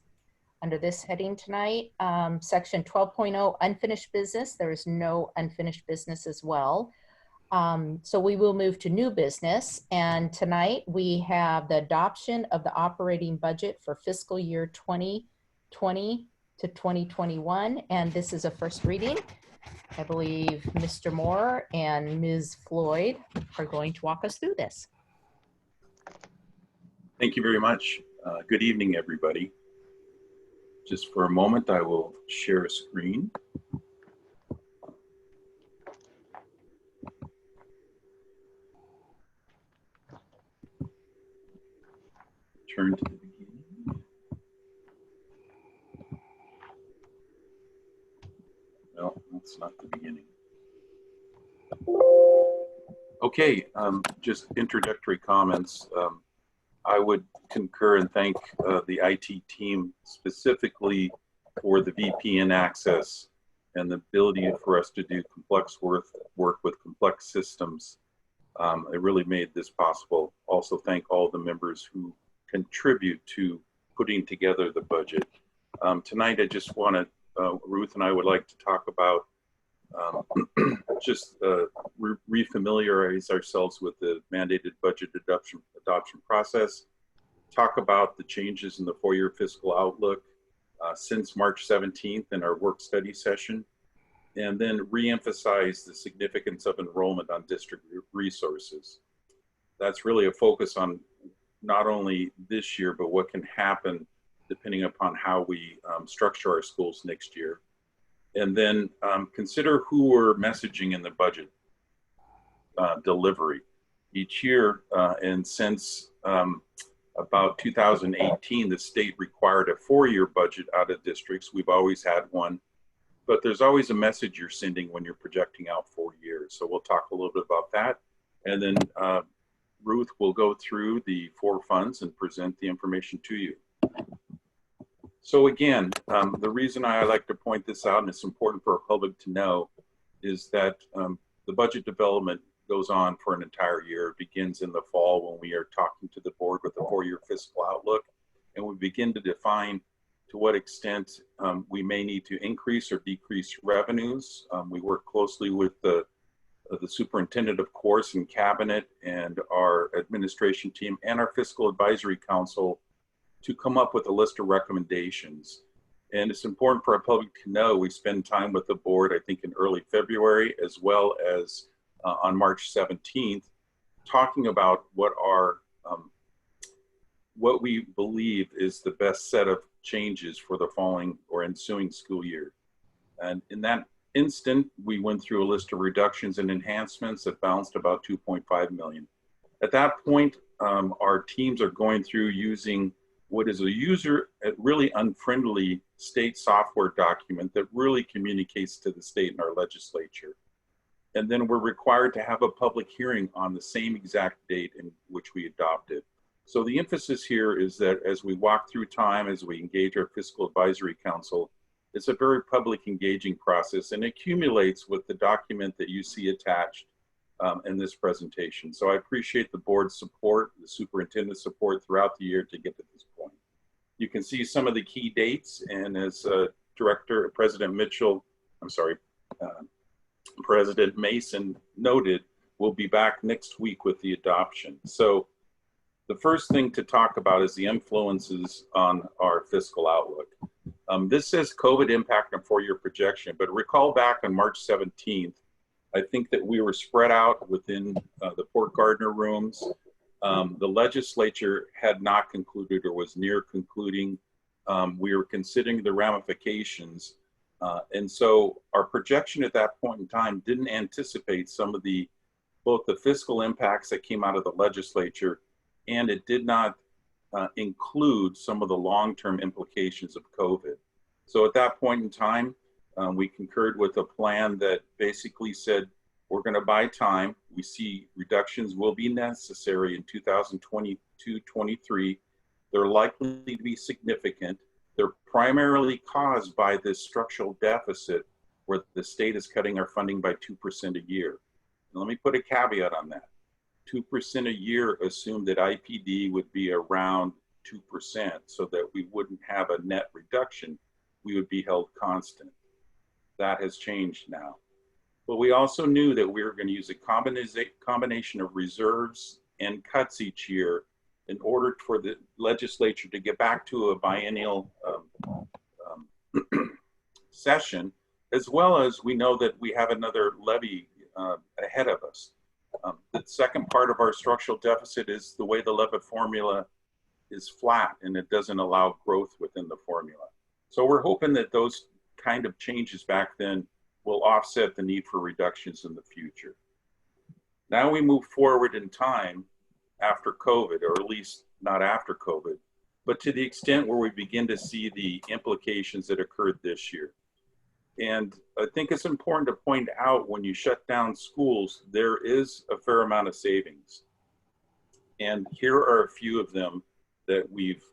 under this heading tonight. Section 12.0, unfinished business. There is no unfinished business as well. So we will move to new business, and tonight we have the adoption of the operating budget for fiscal year 2020 to 2021, and this is a first reading. I believe Mr. Moore and Ms. Floyd are going to walk us through this. Thank you very much. Good evening, everybody. Just for a moment, I will share a screen. return to the beginning. No, that's not the beginning. Okay, just introductory comments. I would concur and thank the IT team specifically for the VPN access and the ability for us to do complex work with complex systems. It really made this possible. Also thank all the members who contribute to putting together the budget. Tonight I just want to, Ruth and I would like to talk about just refamiliarize ourselves with the mandated budget adoption process, talk about the changes in the four-year fiscal outlook since March 17th in our work study session, and then re-emphasize the significance of enrollment on district resources. That's really a focus on not only this year, but what can happen depending upon how we structure our schools next year. And then consider who we're messaging in the budget delivery each year. And since about 2018, the state required a four-year budget out of districts. We've always had one, but there's always a message you're sending when you're projecting out 4 years. So we'll talk a little bit about that. And then Ruth will go through the 4 funds and present the information to you. So again, the reason I like to point this out, and it's important for our public to know, is that the budget development goes on for an entire year. It begins in the fall when we are talking to the board with the four-year fiscal outlook, and we begin to define to what extent we may need to increase or decrease revenues. We work closely with the superintendent, of course, and cabinet, and our administration team, and our fiscal advisory council to come up with a list of recommendations. And it's important for our public to know we spend time with the board, I think in early February, as well as on March 17th, talking about what we believe is the best set of changes for the following or ensuing school year. And in that instant, we went through a list of reductions and enhancements that balanced about 2.5 million. At that point, our teams are going through using what is a really unfriendly state software document that really communicates to the state and our legislature. And then we're required to have a public hearing on the same exact date in which we adopted. So the emphasis here is that as we walk through time, as we engage our fiscal advisory council, it's a very public engaging process and accumulates with the document that you see attached in this presentation. So I appreciate the board's support, the superintendent's support throughout the year to get to this point. You can see some of the key dates, and as President Mason noted, we'll be back next week with the adoption. So the first thing to talk about is the influences on our fiscal outlook. This says COVID impact on four-year projection, but recall back on March 17th, I think that we were spread out within the Port Gardner rooms. The legislature had not concluded or was near concluding. We were considering the ramifications. And so our projection at that point in time didn't anticipate some of both the fiscal impacts that came out of the legislature, and it did not include some of the long-term implications of COVID. So at that point in time, we concurred with a plan that basically said, we're going to buy time. We see reductions will be necessary in 2022-23. They're likely to be significant. They're primarily caused by this structural deficit where the state is cutting our funding by 2% a year. And let me put a caveat on that. 2% a year assumed that IPD would be around 2% so that we wouldn't have a net reduction. We would be held constant. That has changed now. But we also knew that we were going to use a combination of reserves and cuts each year in order for the legislature to get back to a biennial session, as well as we know that we have another levy ahead of us. The second part of our structural deficit is the way the levy formula is flat and it doesn't allow growth within the formula. So we're hoping that those kind of changes back then will offset the need for reductions in the future. Now we move forward in time after COVID, or at least not after COVID, but to the extent where we begin to see the implications that occurred this year. And I think it's important to point out, when you shut down schools, there is a fair amount of savings. And here are a few of them that we've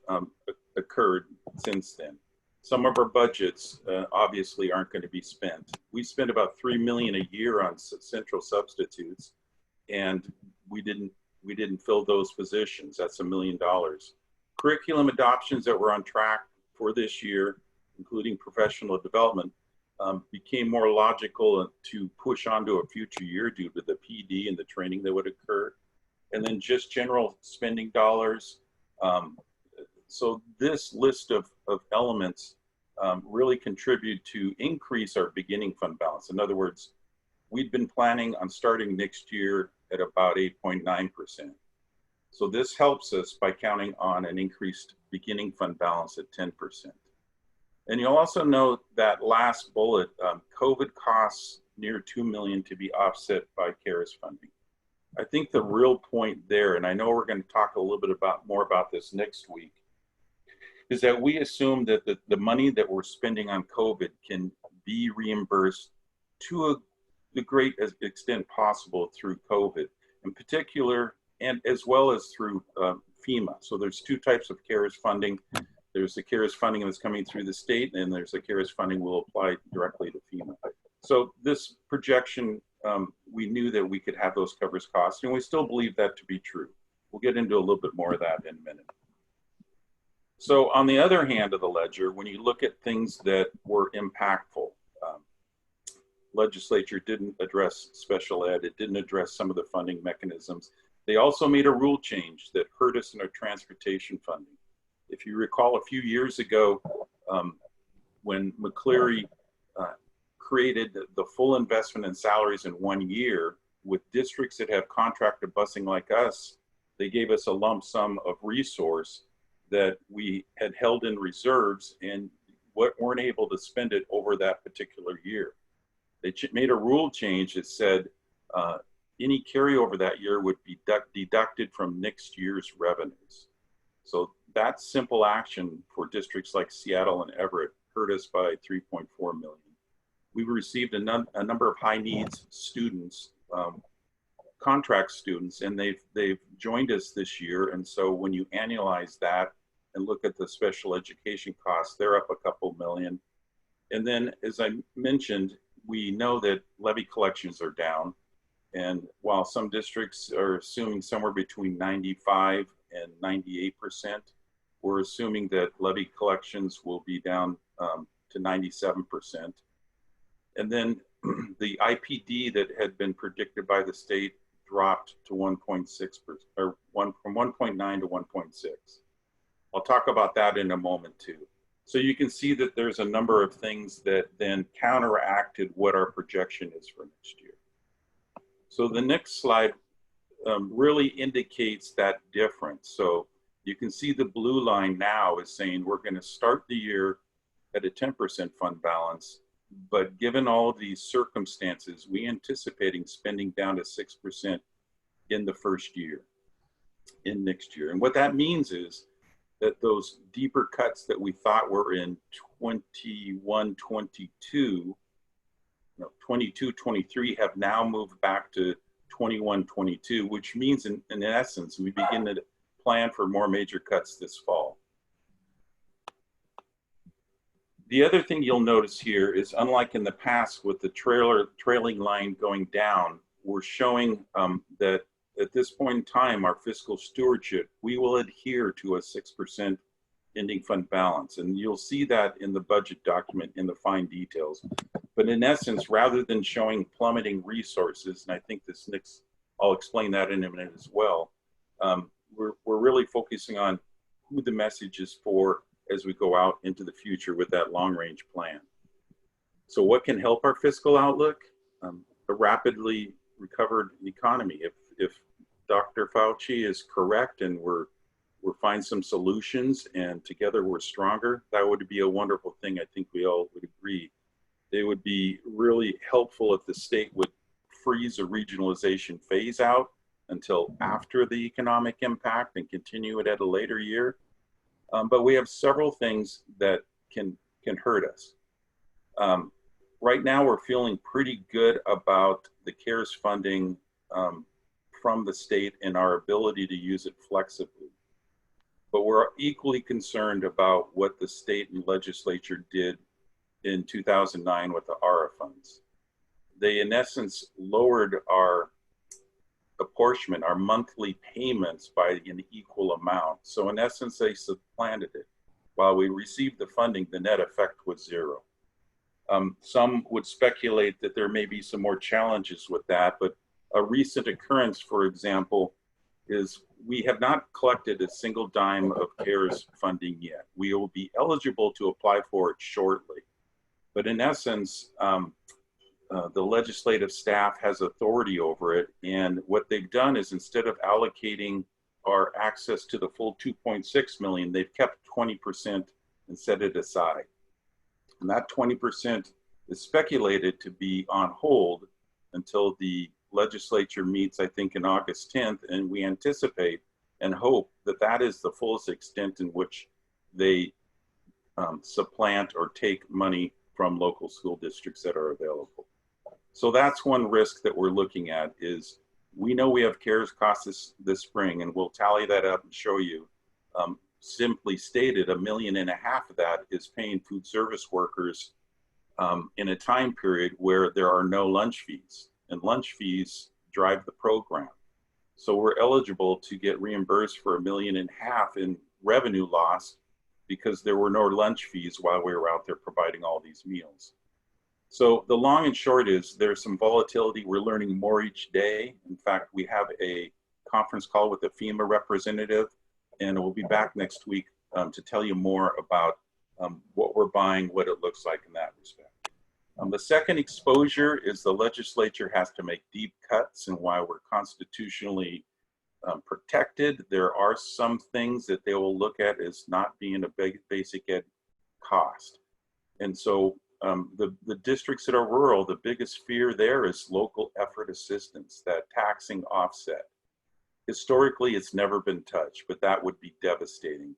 occurred since then. Some of our budgets obviously aren't going to be spent. We spend about $3 million a year on central substitutes, and we didn't fill those positions. That's $1 million. Curriculum adoptions that were on track for this year, including professional development, became more logical to push onto a future year due to the PD and the training that would occur. And then just general spending dollars. So this list of elements really contribute to increase our beginning fund balance. In other words, we've been planning on starting next year at about 8.9%. So this helps us by counting on an increased beginning fund balance at 10%. And you'll also note that last bullet, COVID costs near $2 million to be offset by CARES funding. I think the real point there, and I know we're going to talk a little bit more about this next week, is that we assume that the money that we're spending on COVID can be reimbursed to the greatest extent possible through COVID, in particular, and as well as through FEMA. So there's two types of CARES funding. There's the CARES funding that's coming through the state, and there's the CARES funding we'll apply directly to FEMA. So this projection, we knew that we could have those covers costs, and we still believe that to be true. We'll get into a little bit more of that in a minute. So on the other hand of the ledger, when you look at things that were impactful, legislature didn't address special ed, it didn't address some of the funding mechanisms. They also made a rule change that hurt us in our transportation funding. If you recall, a few years ago, when McCleary created the full investment in salaries in 1 year, with districts that have contracted busing like us, they gave us a lump sum of resource that we had held in reserves and weren't able to spend it over that particular year. They made a rule change that said any carryover that year would be deducted from next year's revenues. So that simple action for districts like Seattle and Everett hurt us by $3.4 million. We've received a number of high needs students, contract students, and they've joined us this year. And so when you annualize that and look at the special education costs, they're up a couple million. And then, as I mentioned, we know that levy collections are down. And while some districts are assuming somewhere between 95 and 98%, we're assuming that levy collections will be down to 97%. And then the IPD that had been predicted by the state dropped to 1.6%, or from 1.9 to 1.6. I'll talk about that in a moment too. So you can see that there's a number of things that then counteracted what our projection is for next year. So the next slide really indicates that difference. So you can see the blue line now is saying we're going to start the year at a 10% fund balance, but given all of these circumstances, we anticipating spending down to 6% in the first year, in next year. And what that means is that those deeper cuts that we thought were in 21, 22, 22, 23 have now moved back to 21, 22, which means in essence, we begin to plan for more major cuts this fall. The other thing you'll notice here is, unlike in the past with the trailing line going down, we're showing that at this point in time, our fiscal stewardship, we will adhere to a 6% ending fund balance. And you'll see that in the budget document in the fine details. But in essence, rather than showing plummeting resources, and I think this next, I'll explain that in a minute as well, we're really focusing on who the message is for as we go out into the future with that long range plan. So what can help our fiscal outlook? A rapidly recovered economy. If Dr. Fauci is correct and we're find some solutions and together we're stronger, that would be a wonderful thing. I think we all would agree. It would be really helpful if the state would freeze a regionalization phase out until after the economic impact and continue it at a later year. But we have several things that can hurt us. Right now, we're feeling pretty good about the CARES funding from the state and our ability to use it flexibly. But we're equally concerned about what the state and legislature did in 2009 with the ARA funds. They, in essence, lowered our apportionment, our monthly payments by an equal amount. So in essence, they supplanted it. While we received the funding, the net effect was zero. Some would speculate that there may be some more challenges with that, but a recent occurrence, for example, is we have not collected a single dime of CARES funding yet. We will be eligible to apply for it shortly. But in essence, the legislative staff has authority over it. And what they've done is, instead of allocating our access to the full 2.6 million, they've kept 20% and set it aside. And that 20% is speculated to be on hold until the legislature meets, I think, in August 10th. And we anticipate and hope that that is the fullest extent in which they supplant or take money from local school districts that are available. So that's one risk that we're looking at. Is we know we have CARES costs this spring, and we'll tally that up and show you. Simply stated, $1.5 million of that is paying food service workers in a time period where there are no lunch fees, and lunch fees drive the program. So we're eligible to get reimbursed for $1.5 million in revenue loss because there were no lunch fees while we were out there providing all these meals. So the long and short is there's some volatility. We're learning more each day. In fact, we have a conference call with the FEMA representative, and we'll be back next week to tell you more about what we're buying, what it looks like in that respect. The second exposure is the legislature has to make deep cuts, and while we're constitutionally protected, there are some things that they will look at as not being a big basic ed cost. And so the districts that are rural, the biggest fear there is local effort assistance, that taxing offset. Historically, it's never been touched, but that would be devastating.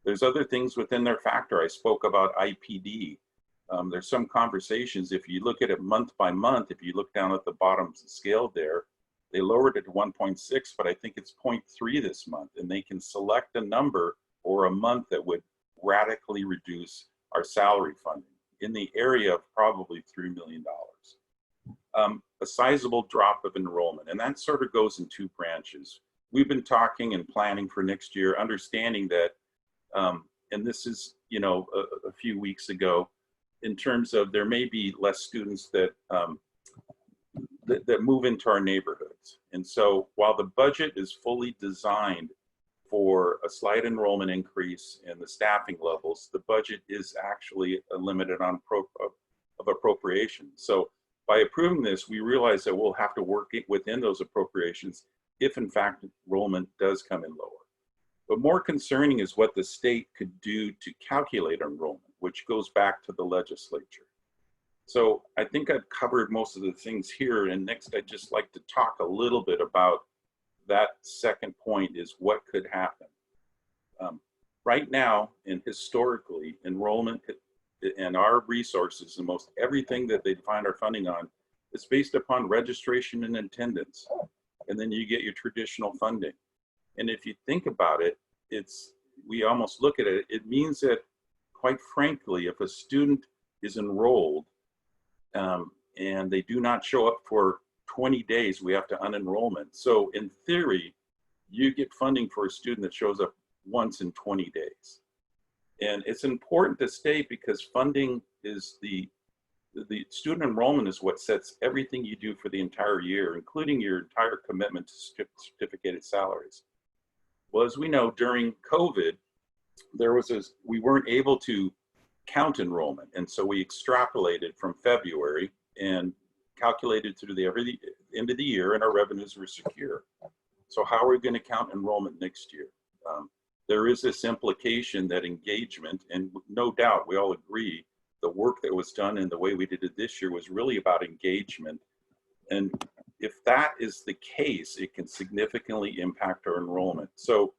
There's other things within their factor. I spoke about IPD. There's some conversations, if you look at it month by month, if you look down at the bottom scale there, they lowered it to 1.6, but I think it's 0.3 this month, and they can select a number or a month that would radically reduce our salary funding in the area of probably $3 million. A sizable drop of enrollment, and that sort of goes in two branches. We've been talking and planning for next year, understanding that, and this is, a few weeks ago, in terms of there may be less students that that move into our neighborhoods. And so while the budget is fully designed for a slight enrollment increase in the staffing levels, the budget is actually limited on appropriations. So by approving this, we realize that we'll have to work within those appropriations if in fact enrollment does come in lower. But more concerning is what the state could do to calculate enrollment, which goes back to the legislature. So I think I've covered most of the things here, and next I'd just like to talk a little bit about that second point, is what could happen. Right now and historically, enrollment and our resources and most everything that they find our funding on is based upon registration and attendance. And then you get your traditional funding. And if you think about it, we almost look at it, it means that, quite frankly, if a student is enrolled and they do not show up for 20 days, we have to unenrollment. So in theory, you get funding for a student that shows up once in 20 days. And it's important to state, because funding is the student enrollment is what sets everything you do for the entire year, including your entire commitment to certificated salaries. Well, as we know, during COVID, we weren't able to count enrollment. And so we extrapolated from February and calculated through the end of the year, and our revenues were secure. So how are we going to count enrollment next year? There is this implication that engagement, and no doubt we all agree, the work that was done and the way we did it this year was really about engagement. And if that is the case, it can significantly impact our enrollment. So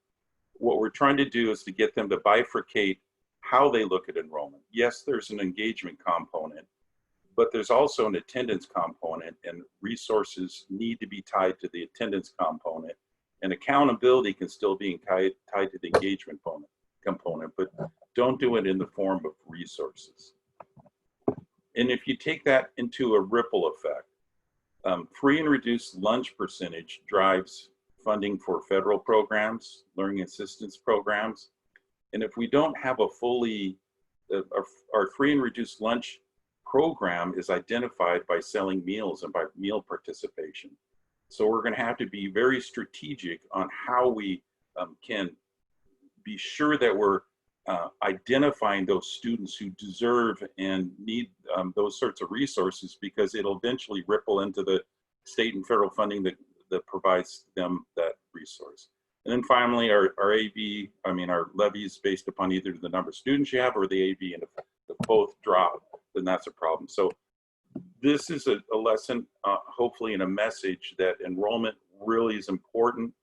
what we're trying to do is to get them to bifurcate how they look at enrollment. Yes, there's an engagement component, but there's also an attendance component, and resources need to be tied to the attendance component, and accountability can still be tied to the engagement component, but don't do it in the form of resources. And if you take that into a ripple effect, free and reduced lunch percentage drives funding for federal programs, learning assistance programs. And if we don't have a fully, our free and reduced lunch program is identified by selling meals and by meal participation. So we're going to have to be very strategic on how we can be sure that we're identifying those students who deserve and need those sorts of resources, because it'll eventually ripple into the state and federal funding that provides them that resource. And then finally, our levy is based upon either the number of students you have or the AV, and if both drop, then that's a problem. So this is a lesson, hopefully, and a message that enrollment really is important,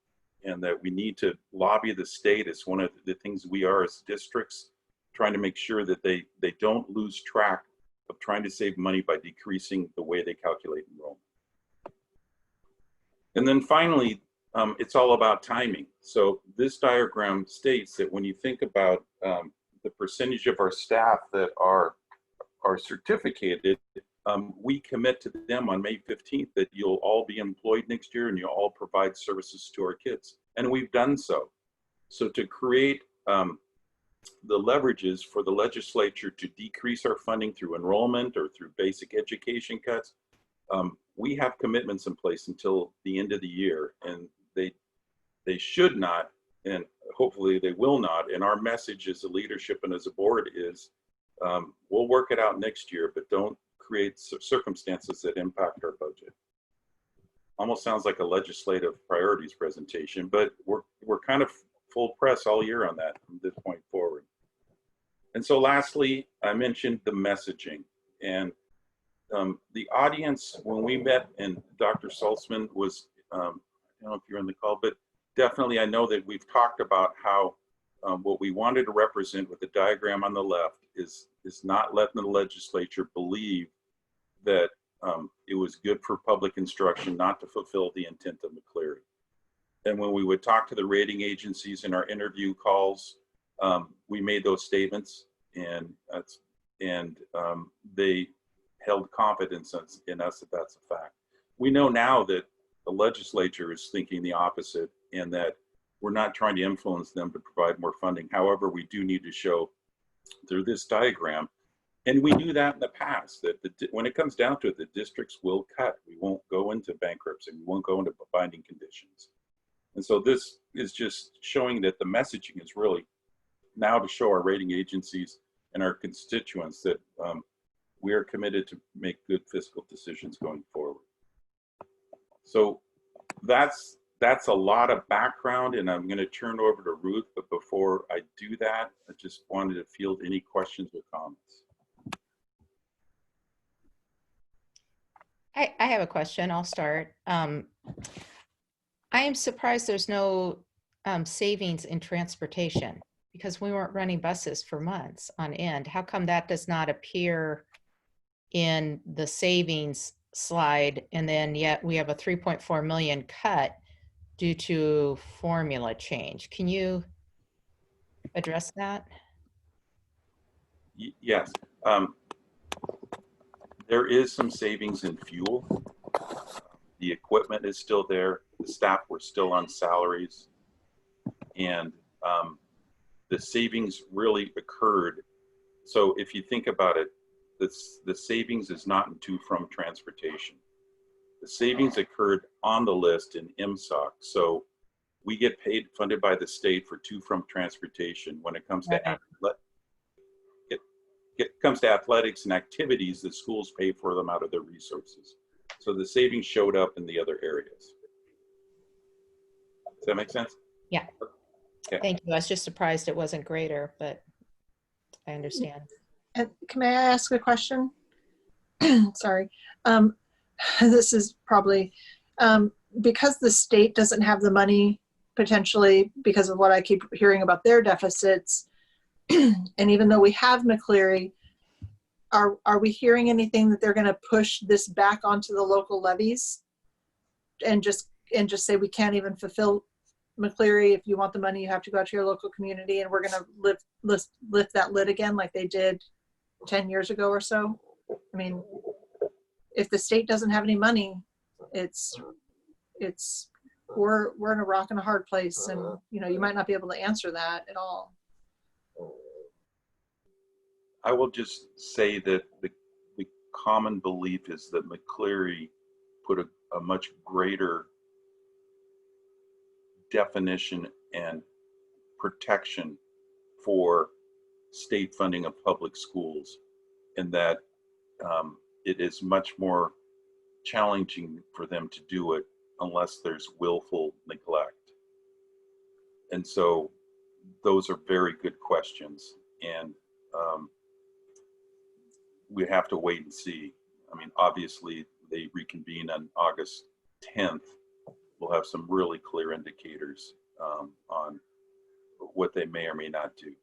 and that we need to lobby the state. It's one of the things we are as districts, trying to make sure that they don't lose track of trying to save money by decreasing the way they calculate enrollment. And then finally, it's all about timing. So this diagram states that when you think about the percentage of our staff that are certificated, we commit to them on May 15th that you'll all be employed next year and you'll all provide services to our kids. And we've done so. So to create the leverages for the legislature to decrease our funding through enrollment or through basic education cuts, we have commitments in place until the end of the year, and they should not, and hopefully they will not. And our message as a leadership and as a board is, we'll work it out next year, but don't create circumstances that impact our budget. Almost sounds like a legislative priorities presentation, but we're kind of full press all year on that from this point forward. And so lastly, I mentioned the messaging, and the audience, when we met, and Dr. Saltzman was, I don't know if you're on the call, but definitely I know that we've talked about how what we wanted to represent with the diagram on the left is not letting the legislature believe that it was good for public instruction not to fulfill the intent of McCleary. And when we would talk to the rating agencies in our interview calls, we made those statements, and they held confidence in us that that's a fact. We know now that the legislature is thinking the opposite, and that we're not trying to influence them to provide more funding. However, we do need to show through this diagram, and we knew that in the past, that when it comes down to it, the districts will cut. We won't go into bankruptcy. We won't go into binding conditions. And so this is just showing that the messaging is really now to show our rating agencies and our constituents that we are committed to make good fiscal decisions going forward. So that's a lot of background, and I'm going to turn over to Ruth. But before I do that, I just wanted to field any questions or comments. I have a question. I'll start. I am surprised there's no savings in transportation, because we weren't running buses for months on end. How come that does not appear in the savings slide, and then yet we have a 3.4 million cut due to formula change? Can you address that? Yes. There is some savings in fuel. The equipment is still there. The staff were still on salaries. And the savings really occurred. So if you think about it, the savings is not in to-from transportation. The savings occurred on the list in MSOC. So we get funded by the state for to-from transportation. When it comes to athletics and activities, the schools pay for them out of their resources. So the savings showed up in the other areas. Does that make sense? Yeah. Okay. Thank you. I was just surprised it wasn't greater, but I understand. May I ask a question? Sorry. This is probably, because the state doesn't have the money, potentially because of what I keep hearing about their deficits, and even though we have McCleary, are we hearing anything that they're going to push this back onto the local levies and just say we can't even fulfill McCleary? If you want the money, you have to go out to your local community, and we're going to lift that lid again like they did 10 years ago or so? I mean, if the state doesn't have any money, we're in a rock and a hard place, and you might not be able to answer that at all. I will just say that the common belief is that McCleary put a much greater definition and protection for state funding of public schools, and that it is much more challenging for them to do it unless there's willful neglect. And so those are very good questions, and we have to wait and see. I mean, obviously they reconvene on August 10th. We'll have some really clear indicators on what they may or may not do.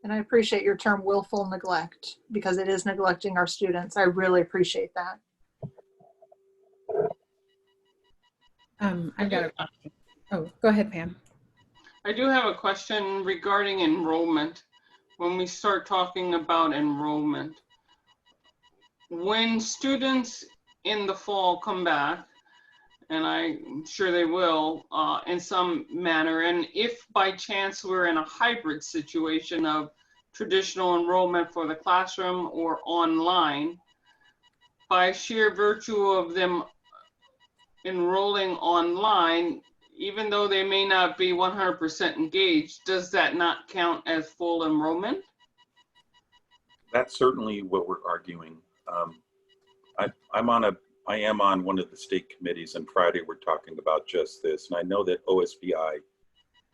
And I appreciate your term willful neglect, because it is neglecting our students. I really appreciate that. I've got a question. Oh, go ahead, Pam. I do have a question regarding enrollment. When we start talking about enrollment, when students in the fall come back, and I'm sure they will in some manner, and if by chance we're in a hybrid situation of traditional enrollment for the classroom or online, by sheer virtue of them enrolling online, even though they may not be 100% engaged, does that not count as full enrollment? That's certainly what we're arguing. I am on one of the state committees, and Friday we're talking about just this. And I know that OSBI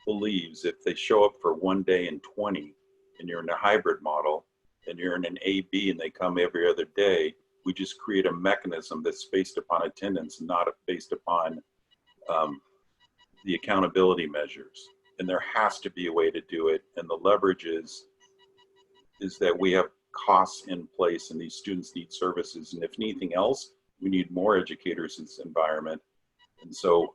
believes if they show up for 1 day in 20, and you're in a hybrid model, and you're in an AB and they come every other day, we just create a mechanism that's based upon attendance, not based upon the accountability measures. And there has to be a way to do it. And the leverage is that we have costs in place, and these students need services. And if anything else, we need more educators in this environment. And so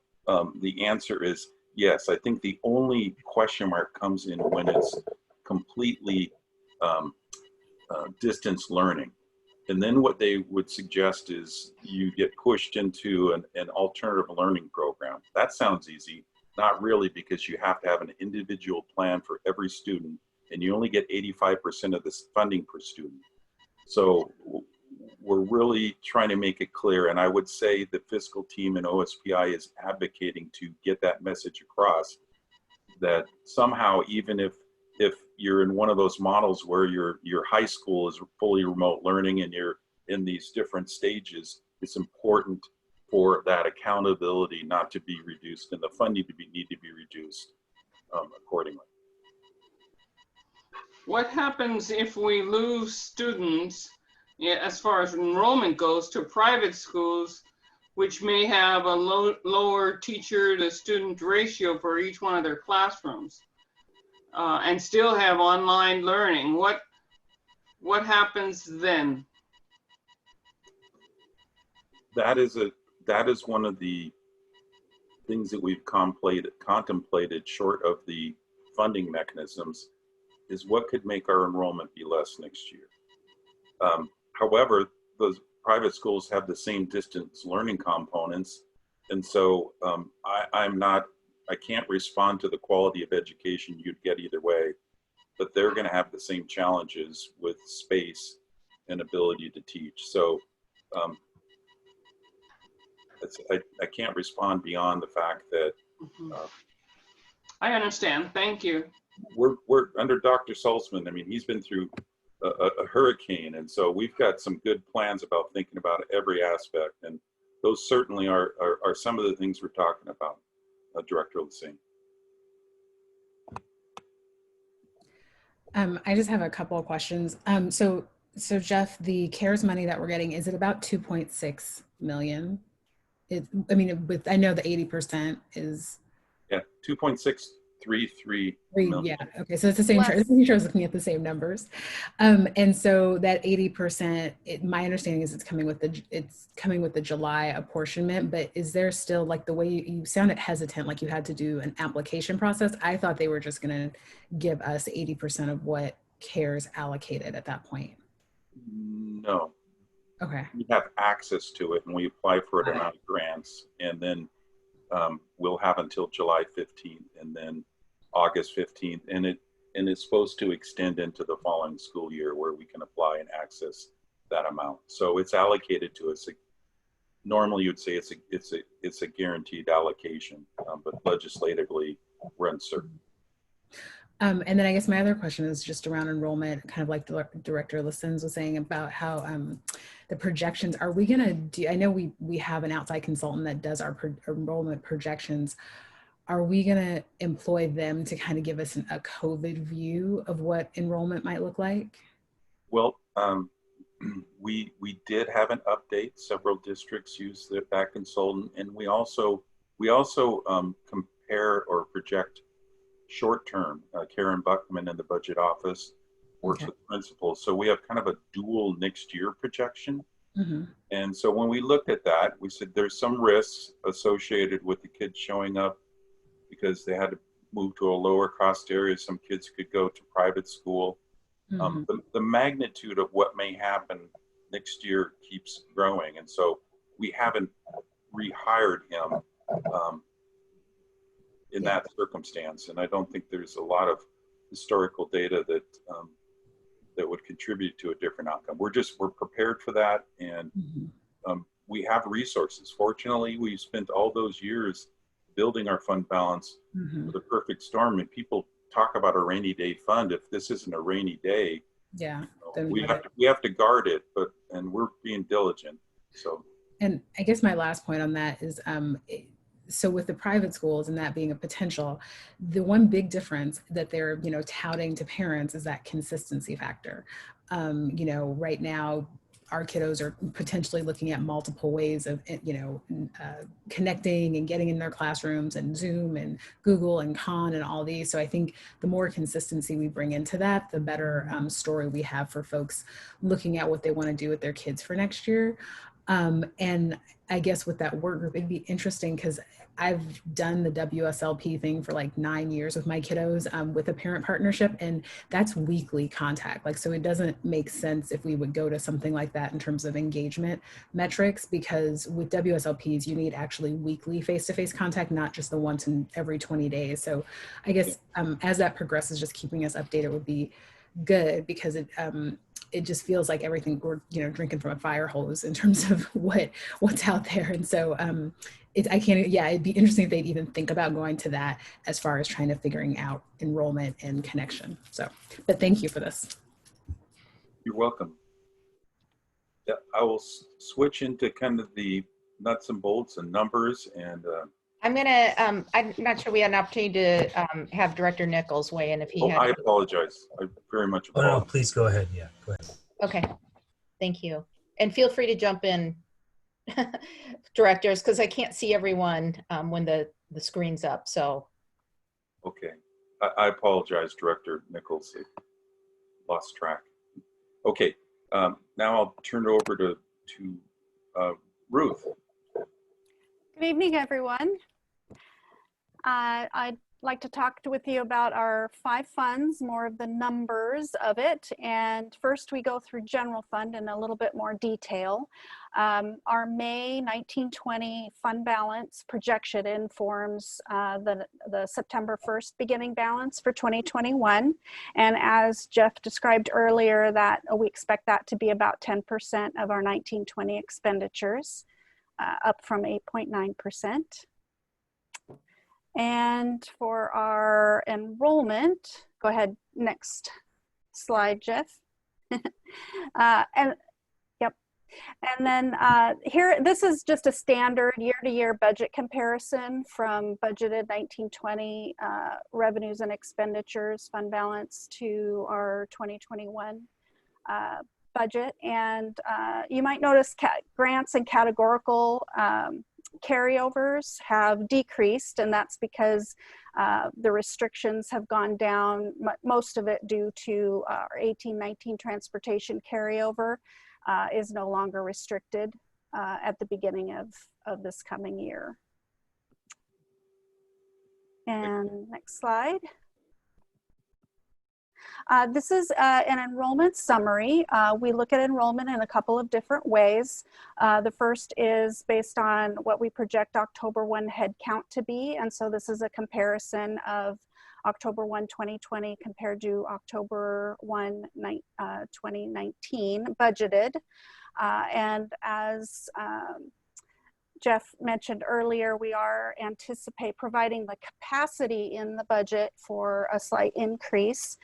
the answer is yes. I think the only question mark comes in when it's completely distance learning. And then what they would suggest is you get pushed into an alternative learning program. That sounds easy. Not really, because you have to have an individual plan for every student, and you only get 85% of this funding per student. So we're really trying to make it clear. And I would say the fiscal team and OSPI is advocating to get that message across, that somehow, even if you're in one of those models where your high school is fully remote learning and you're in these different stages, it's important for that accountability not to be reduced and the funding need to be reduced accordingly. What happens if we lose students, as far as enrollment goes, to private schools, which may have a lower teacher to student ratio for each one of their classrooms, and still have online learning? What happens then? That is one of the things that we've contemplated short of the funding mechanisms, is what could make our enrollment be less next year. However, those private schools have the same distance learning components, and so I can't respond to the quality of education you'd get either way, but they're going to have the same challenges with space and ability to teach. So I can't respond beyond the fact that I understand. Thank you. We're under Dr. Salzman. I mean, he's been through a hurricane, and so we've got some good plans about thinking about every aspect, and those certainly are some of the things we're talking about, Director Lassine. I just have a couple of questions. So Jeff, the CARES money that we're getting, is it about 2.6 million? I mean, I know the 80% is. Yeah, 2.633 million. Yeah, okay, so it's the same chart. Just making sure I was looking at the same numbers. And so that 80%, my understanding is it's coming with the July apportionment, but is there still, like, the way you sounded hesitant, like you had to do an application process? I thought they were just gonna give us 80% of what CARES allocated at that point. No. Okay. We have access to it and we apply for it amount of grants, and then we'll have until July 15th and then August 15th, and it's supposed to extend into the following school year where we can apply and access that amount. So it's allocated to us. Normally you'd say it's a guaranteed allocation, but legislatively we're uncertain. And then I guess my other question is just around enrollment, kind of like Director Lissens was saying about how the projections, are we gonna do, I know we have an outside consultant that does our enrollment projections. Are we gonna employ them to kind of give us a COVID view of what enrollment might look like? Well, we did have an update. Several districts use that consultant, and we also compare or project short term. Karen Buckman in the budget office works with principals, so we have kind of a dual next year projection. And so when we looked at that, we said there's some risks associated with the kids showing up because they had to move to a lower cost area. Some kids could go to private school. The magnitude of what may happen next year keeps growing, and so we haven't rehired him in that circumstance. And I don't think there's a lot of historical data that that would contribute to a different outcome. We're prepared for that, and we have resources. Fortunately, we spent all those years building our fund balance for the perfect storm. And people talk about a rainy day fund. If this isn't a rainy day, we have to guard it. And we're being diligent. So. And I guess my last point on that is, so with the private schools and that being a potential, the one big difference that they're, touting to parents is that consistency factor. Right now, our kiddos are potentially looking at multiple ways of, connecting and getting in their classrooms, and Zoom and Google and Khan and all these. So I think the more consistency we bring into that, the better story we have for folks looking at what they want to do with their kids for next year. And I guess with that work group, it'd be interesting because I've done the WSLP thing for like 9 years with my kiddos with a parent partnership, and that's weekly contact. Like, so it doesn't make sense if we would go to something like that in terms of engagement metrics, because with WSLPs, you need actually weekly face-to-face contact, not just the once in every 20 days. So I guess as that progresses, just keeping us updated would be good, because it just feels like everything we're drinking from a fire hose in terms of what's out there. And so it'd be interesting if they'd even think about going to that as far as trying to figuring out enrollment and connection. So, but thank you for this. You're welcome. Yeah, I will switch into kind of the nuts and bolts and numbers, and I'm not sure we had an opportunity to have Director Nichols weigh in if he had. I apologize. I very much apologize. Oh, no, please go ahead. Yeah, go ahead. Okay, thank you. And feel free to jump in, directors, because I can't see everyone when the screen's up, so. Okay, I apologize, Director Nichols. I lost track. Okay, now I'll turn it over to Ruth. Good evening, everyone. I'd like to talk with you about our 5 funds, more of the numbers of it. And first we go through general fund in a little bit more detail. Our May 1920 fund balance projection informs the September 1st beginning balance for 2021. And as Jeff described earlier, that we expect that to be about 10% of our 1920 expenditures, up from 8.9%. And for our enrollment, go ahead, next slide, Jeff. And then here, this is just a standard year-to-year budget comparison from budgeted 1920 revenues and expenditures fund balance to our 2021 budget. And you might notice grants and categorical carryovers have decreased, and that's because the restrictions have gone down, most of it due to our 18-19 transportation carryover is no longer restricted at the beginning of this coming year. And next slide. This is an enrollment summary. We look at enrollment in a couple of different ways. The first is based on what we project October 1 head count to be. And so this is a comparison of October 1, 2020 compared to October 1, 2019 budgeted. And as Jeff mentioned earlier, we are providing the capacity in the budget for a slight increase.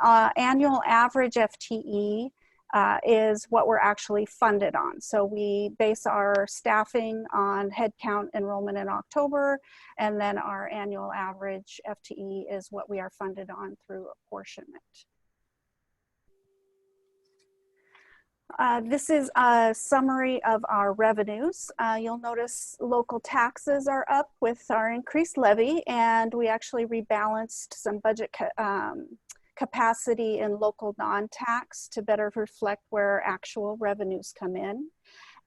Annual average FTE is what we're actually funded on. So we base our staffing on headcount enrollment in October, and then our annual average FTE is what we are funded on through apportionment. This is a summary of our revenues. You'll notice local taxes are up with our increased levy, and we actually rebalanced some budget capacity in local non-tax to better reflect where actual revenues come in.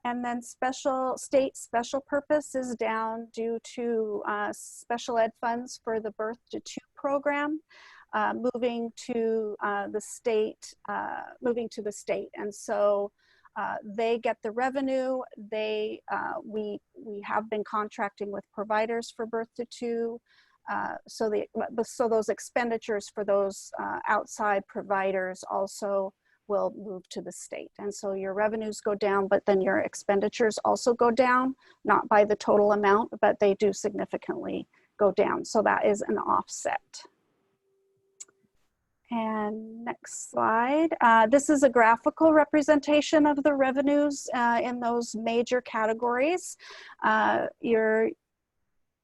And then state special purpose is down due to special ed funds for the Birth to Two program. Moving to the state, and so they get the revenue. We have been contracting with providers for Birth to Two, so those expenditures for those outside providers also will move to the state, and so your revenues go down, but then your expenditures also go down, not by the total amount, but they do significantly go down. So that is an offset. And next slide. This is a graphical representation of the revenues in those major categories.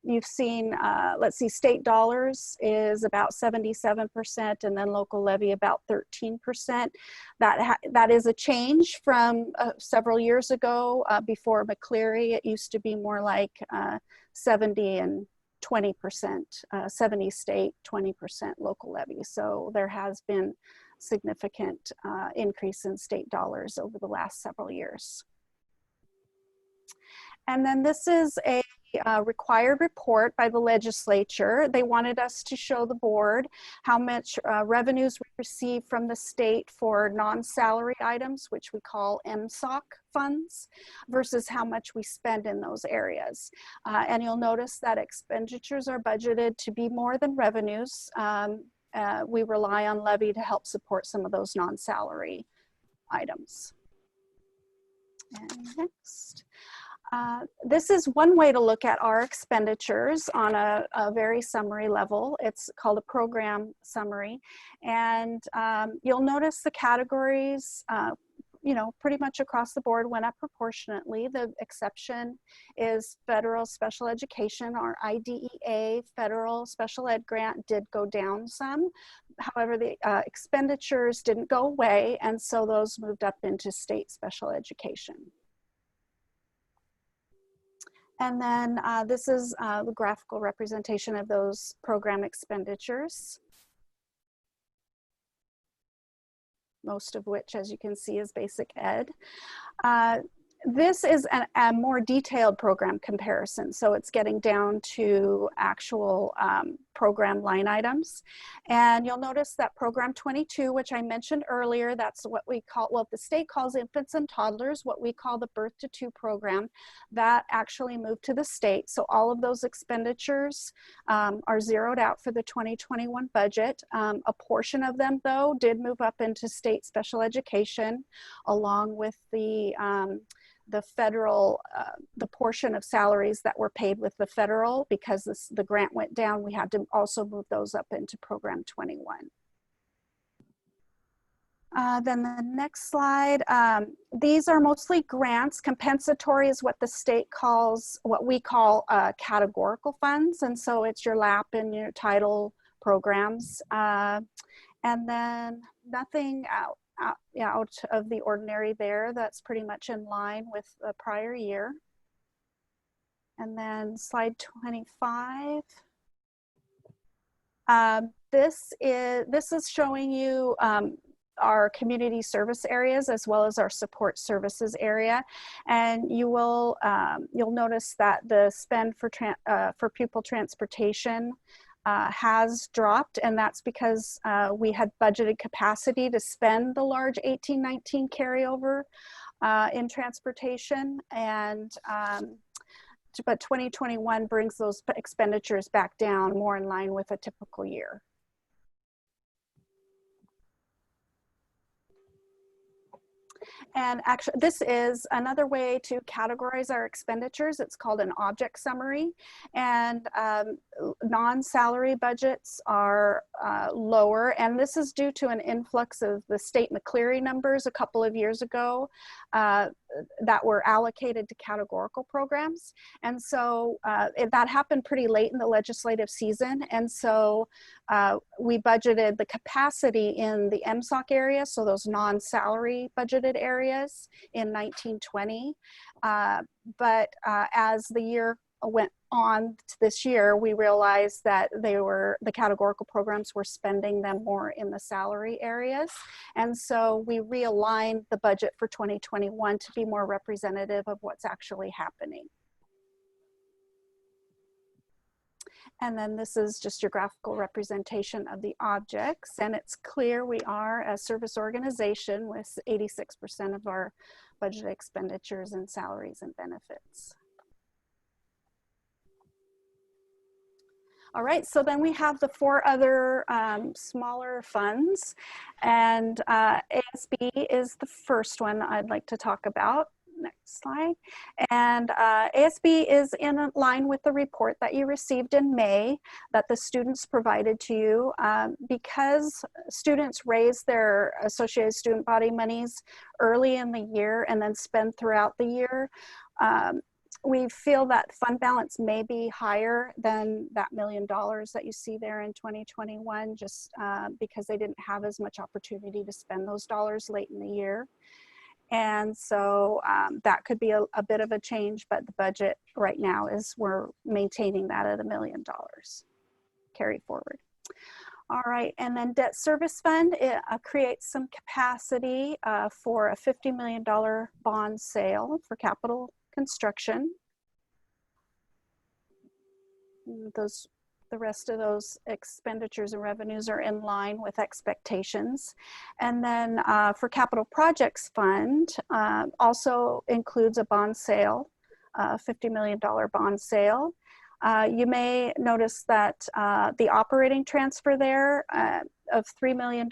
You've seen, let's see, state dollars is about 77%, and then local levy about 13%. That is a change from several years ago. Before McCleary, it used to be more like 70 and 20%, 70 state, 20% local levy. So there has been significant increase in state dollars over the last several years. And then this is a required report by the legislature. They wanted us to show the board how much revenues we receive from the state for non-salary items, which we call MSOC funds, versus how much we spend in those areas. And you'll notice that expenditures are budgeted to be more than revenues. We rely on levy to help support some of those non-salary items. And next. This is one way to look at our expenditures on a very summary level. It's called a program summary. And you'll notice the categories, pretty much across the board went up proportionately. The exception is federal special education, our IDEA federal special ed grant did go down some. However, the expenditures didn't go away, and so those moved up into state special education. And then this is the graphical representation of those program expenditures, most of which, as you can see, is basic ed. This is a more detailed program comparison. So it's getting down to actual program line items. And you'll notice that program 22, which I mentioned earlier, that's what we call, well, the state calls infants and toddlers, what we call the Birth to Two program, that actually moved to the state. So all of those expenditures are zeroed out for the 2021 budget. A portion of them, though, did move up into state special education, along with the federal, the portion of salaries that were paid with the federal, because the grant went down, we had to also move those up into program 21. Then the next slide, these are mostly grants. Compensatory is what the state calls, what we call categorical funds. And so it's your LAP and your title programs. And then nothing out of the ordinary there. That's pretty much in line with the prior year. And then slide 25. This is showing you our community service areas as well as our support services area, and you'll notice that the spend for pupil transportation has dropped, and that's because we had budgeted capacity to spend the large 18-19 carryover in transportation, and but 2021 brings those expenditures back down more in line with a typical year. And actually, this is another way to categorize our expenditures. It's called an object summary. And non-salary budgets are lower. And this is due to an influx of the state McCleary numbers a couple of years ago that were allocated to categorical programs. And so that happened pretty late in the legislative season. And so we budgeted the capacity in the MSOC area, so those non-salary budgeted areas in 1920. But as the year went on to this year, we realized that the categorical programs were spending them more in the salary areas. And so we realigned the budget for 2021 to be more representative of what's actually happening. And then this is just your graphical representation of the objects. And it's clear we are a service organization with 86% of our budget expenditures in salaries and benefits. All right, so then we have the 4 other smaller funds, and ASB is the first one I'd like to talk about. Next slide. And ASB is in line with the report that you received in May that the students provided to you. Because students raise their associated student body monies early in the year and then spend throughout the year, we feel that fund balance may be higher than that $1 million that you see there in 2021, just because they didn't have as much opportunity to spend those dollars late in the year. And so that could be a bit of a change, but the budget right now is we're maintaining that at $1 million carry forward. All right, and then debt service fund, it creates some capacity for a $50 million bond sale for capital construction. The rest of those expenditures and revenues are in line with expectations. And then for capital projects fund, also includes a bond sale, $50 million bond sale. You may notice that the operating transfer there of $3 million,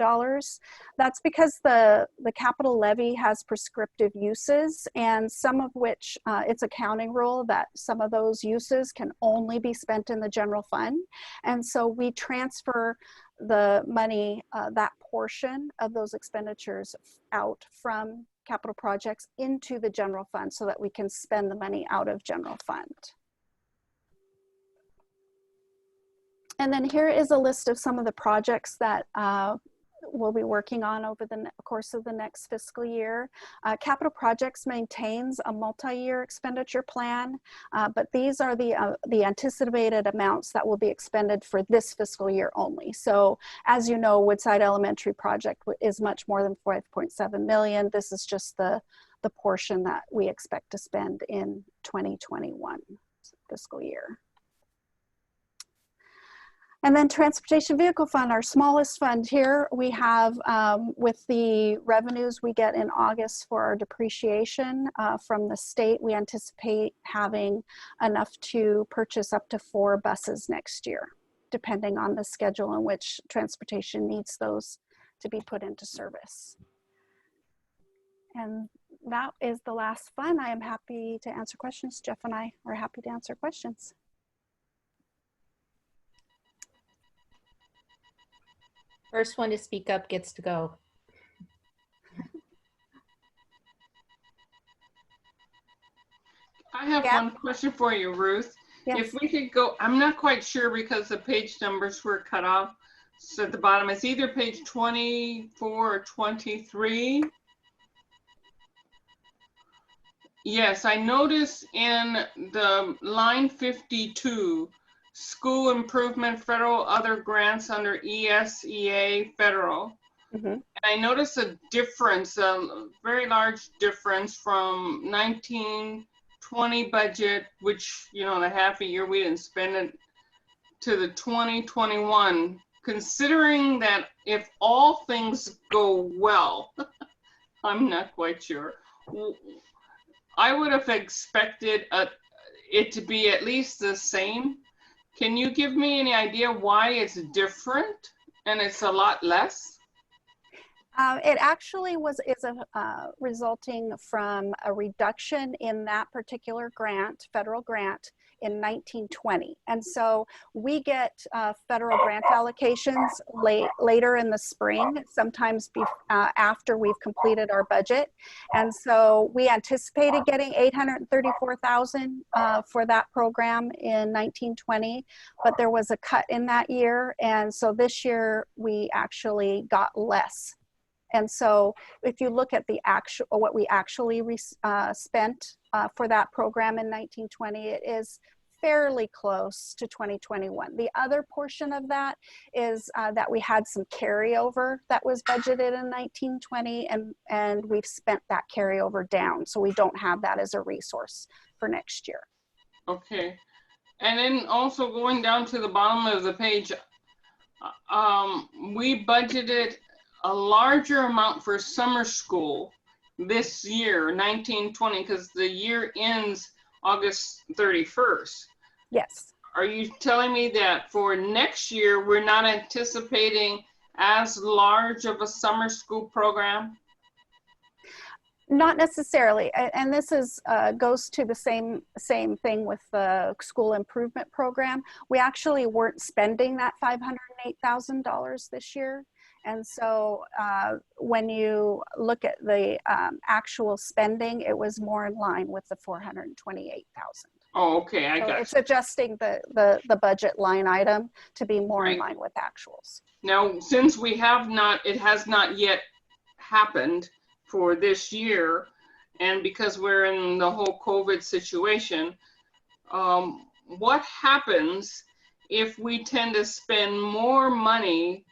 that's because the capital levy has prescriptive uses, and some of which it's accounting rule that some of those uses can only be spent in the general fund. And so we transfer the money, that portion of those expenditures out from capital projects into the general fund so that we can spend the money out of general fund. And then here is a list of some of the projects that we'll be working on over the course of the next fiscal year. Capital Projects maintains a multi-year expenditure plan, but these are the anticipated amounts that will be expended for this fiscal year only. So as you know, Woodside Elementary project is much more than 5.7 million. This is just the portion that we expect to spend in 2021 fiscal year. And then Transportation Vehicle Fund, our smallest fund here, we have with the revenues we get in August for our depreciation from the state, we anticipate having enough to purchase up to 4 buses next year, depending on the schedule in which transportation needs those to be put into service. And that is the last fund. I am happy to answer questions. Jeff and I are happy to answer questions. First one to speak up gets to go. I have one question for you, Ruth. Yes. If we could go, I'm not quite sure because the page numbers were cut off. So at the bottom, it's either page 24 or 23. Yes, I noticed in the line 52, school improvement federal other grants under ESEA federal. And I noticed a difference, a very large difference from 1920 budget, which, you know, the half a year we didn't spend it, to the 2021, considering that if all things go well, I'm not quite sure. I would have expected it to be at least the same. Can you give me any idea why it's different and it's a lot less? It actually is resulting from a reduction in that particular grant, federal grant, in 1920. And so we get federal grant allocations later in the spring, sometimes after we've completed our budget. And so we anticipated getting $834,000 for that program in 1920, but there was a cut in that year. And so this year we actually got less. And so if you look at the what we actually spent for that program in 1920, it is fairly close to 2021. The other portion of that is that we had some carryover that was budgeted in 1920, and we've spent that carryover down. So we don't have that as a resource for next year. Okay. And then also going down to the bottom of the page, we budgeted a larger amount for summer school this year, 1920, because the year ends August 31st. Yes. Are you telling me that for next year, we're not anticipating as large of a summer school program? Not necessarily, and this is goes to the same thing with the school improvement program. We actually weren't spending that $508,000 this year. And so when you look at the actual spending, it was more in line with the $428,000. Oh, okay, I got it. It's adjusting the budget line item to be more in line with actuals. Now, since we have not, it has not yet happened for this year, and because we're in the whole COVID situation, what happens if we tend to spend more money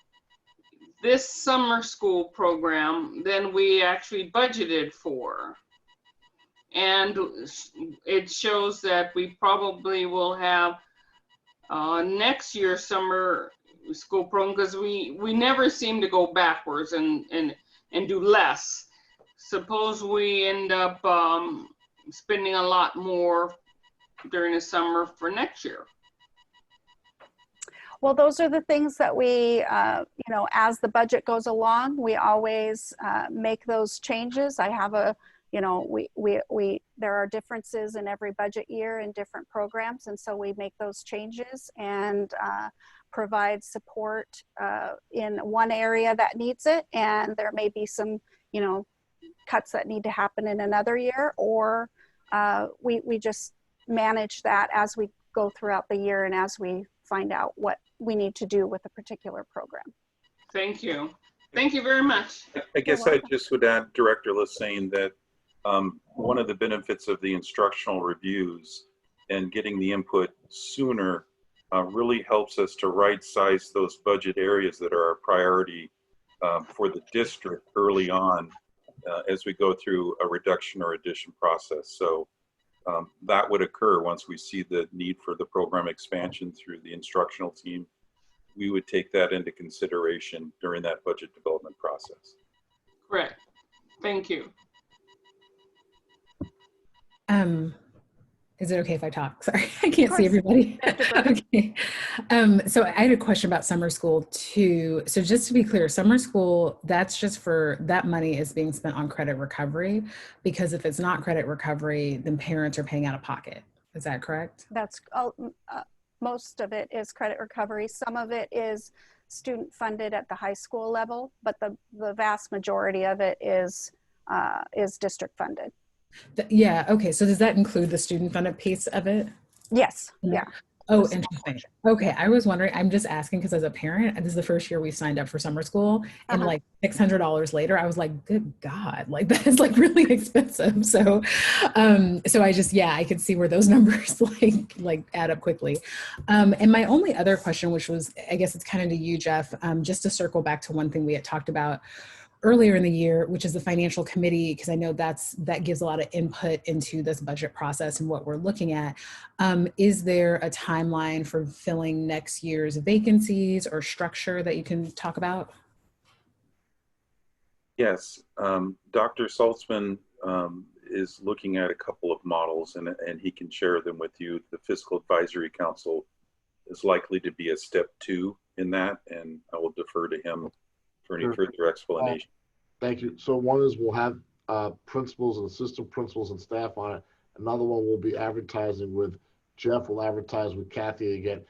this summer school program than we actually budgeted for? And it shows that we probably will have next year's summer school program, because we never seem to go backwards and do less. Suppose we end up spending a lot more during the summer for next year. Well, those are the things that we, you know, as the budget goes along, we always make those changes. I have a, you know, there are differences in every budget year in different programs. And so we make those changes and provide support in one area that needs it. And there may be some, you know, cuts that need to happen in another year, or we just manage that as we go throughout the year and as we find out what we need to do with a particular program. Thank you. Thank you very much. I guess I just would add, Director Liss, saying that one of the benefits of the instructional reviews and getting the input sooner really helps us to right-size those budget areas that are a priority for the district early on as we go through a reduction or addition process. So that would occur once we see the need for the program expansion through the instructional team. We would take that into consideration during that budget development process. Correct. Thank you. Is it okay if I talk? Sorry, I can't see everybody. Okay. So I had a question about summer school too. So just to be clear, summer school, that's just for, that money is being spent on credit recovery, because if it's not credit recovery, then parents are paying out of pocket. Is that correct? That's, most of it is credit recovery. Some of it is student funded at the high school level, but the vast majority of it is district funded. Yeah. Okay. So does that include the student funded piece of it? Yes. Yeah. Oh, interesting. Okay, I was wondering, I'm just asking because as a parent, this is the first year we signed up for summer school, and like $600 later, I was like, good God, like that is like really expensive. So, so I just, yeah, I could see where those numbers like add up quickly. And my only other question, which was, I guess it's kind of to you, Jeff, just to circle back to one thing we had talked about earlier in the year, which is the financial committee, because I know that gives a lot of input into this budget process and what we're looking at. Is there a timeline for filling next year's vacancies or structure that you can talk about? Yes, Dr. Saltzman is looking at a couple of models, and he can share them with you. The Fiscal Advisory Council is likely to be a step 2 in that, and I will defer to him for any further explanation. Thank you. So one is we'll have principals and assistant principals and staff on it. Another one will be advertising with Jeff. Will advertise with Kathy to get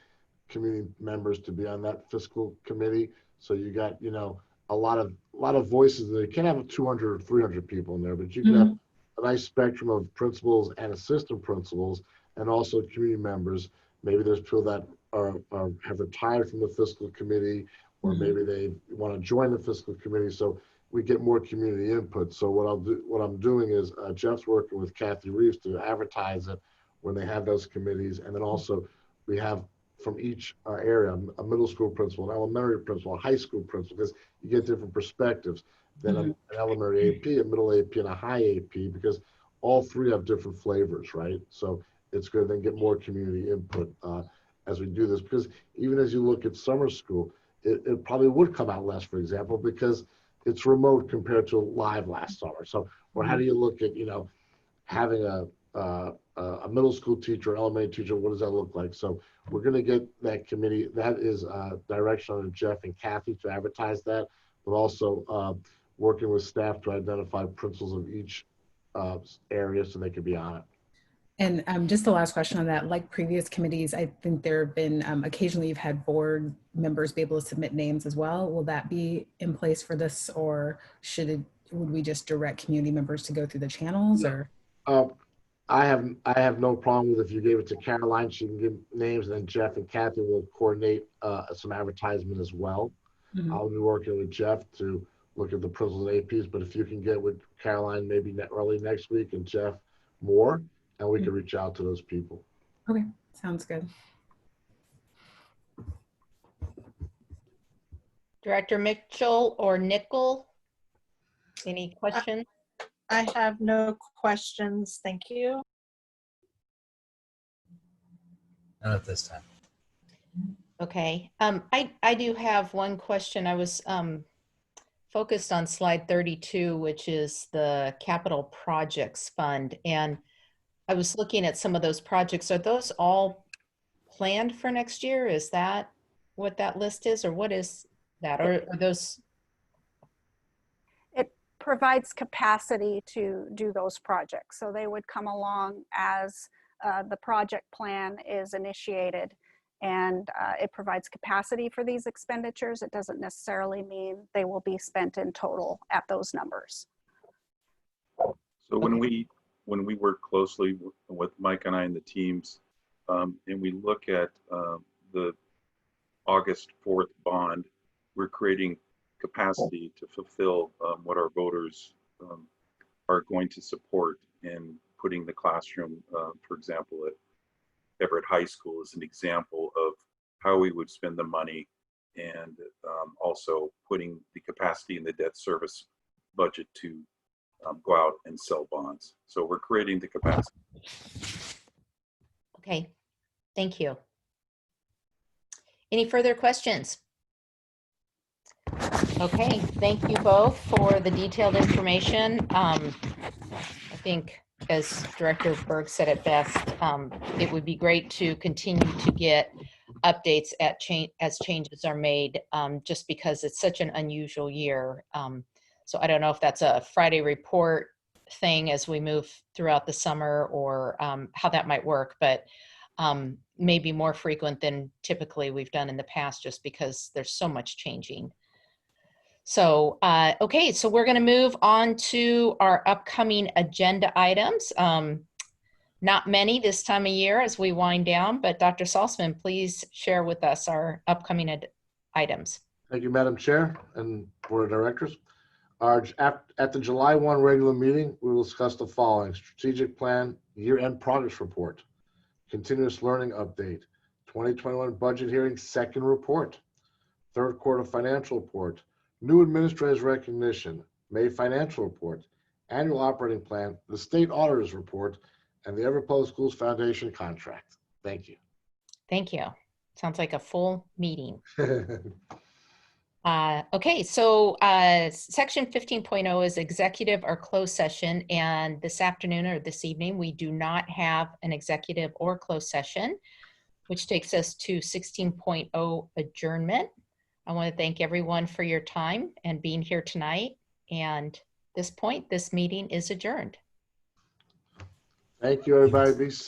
community members to be on that fiscal committee. So you got, you know, a lot of voices there. You can't have 200 or 300 people in there, but you can have a nice spectrum of principals and assistant principals, and also community members. Maybe there's people that have retired from the fiscal committee, or maybe they want to join the fiscal committee. So we get more community input. So what I'm doing is Jeff's working with Kathy Reeves to advertise it when they have those committees. And then also we have from each area, a middle school principal, an elementary principal, a high school principal, because you get different perspectives. Then an elementary AP, a middle AP, and a high AP, because all three have different flavors, right? So it's good to then get more community input as we do this, because even as you look at summer school, it probably would come out less, for example, because it's remote compared to live last summer. So, or how do you look at, you know, having a middle school teacher, elementary teacher, what does that look like? So we're going to get that committee. That is direction on Jeff and Kathy to advertise that, but also working with staff to identify principals of each area so they could be on it. And just the last question on that, like previous committees, I think there have been occasionally you've had board members be able to submit names as well. Will that be in place for this, or would we just direct community members to go through the channels? Or I have no problem with if you gave it to Caroline, she can give names, and then Jeff and Kathy will coordinate some advertisement as well. I'll be working with Jeff to look at the principals and APs, but if you can get with Caroline maybe early next week and Jeff more, and we can reach out to those people. Okay, sounds good. Director Mitchell or Nickel, any questions? I have no questions, thank you. Not at this time. Okay, I do have one question. I was focused on slide 32, which is the capital projects fund. And I was looking at some of those projects. Are those all planned for next year? Is that what that list is, or what is that? Or are those? It provides capacity to do those projects. So they would come along as the project plan is initiated, and it provides capacity for these expenditures. It doesn't necessarily mean they will be spent in total at those numbers. So when we work closely with Mike and I and the teams, and we look at the August 4th bond, we're creating capacity to fulfill what our voters are going to support in putting the classroom, for example, at Everett High School as an example of how we would spend the money, and also putting the capacity in the debt service budget to go out and sell bonds. So we're creating the capacity. Okay, thank you. Any further questions? Okay, thank you both for the detailed information. I think, as Director Berg said it best, it would be great to continue to get updates as changes are made, just because it's such an unusual year. So I don't know if that's a Friday report thing as we move throughout the summer, or how that might work, but maybe more frequent than typically we've done in the past, just because there's so much changing. So, okay, so we're going to move on to our upcoming agenda items. Not many this time of year as we wind down, but Dr. Salzman, please share with us our upcoming items. Thank you, Madam Chair and Board of Directors. At the July 1 regular meeting, we will discuss the following: strategic plan, year-end progress report, continuous learning update, 2021 budget hearing second report, third quarter financial report, new administrators recognition, May financial report, annual operating plan, the state auditor's report, and the Everett Public Schools Foundation contract. Thank you. Thank you. Sounds like a full meeting. Okay, so section 15.0 is executive or closed session, and this afternoon or this evening we do not have an executive or closed session, which takes us to 16.0 adjournment. I want to thank everyone for your time and being here tonight, and at this point, this meeting is adjourned. Thank you, everybody. Be safe.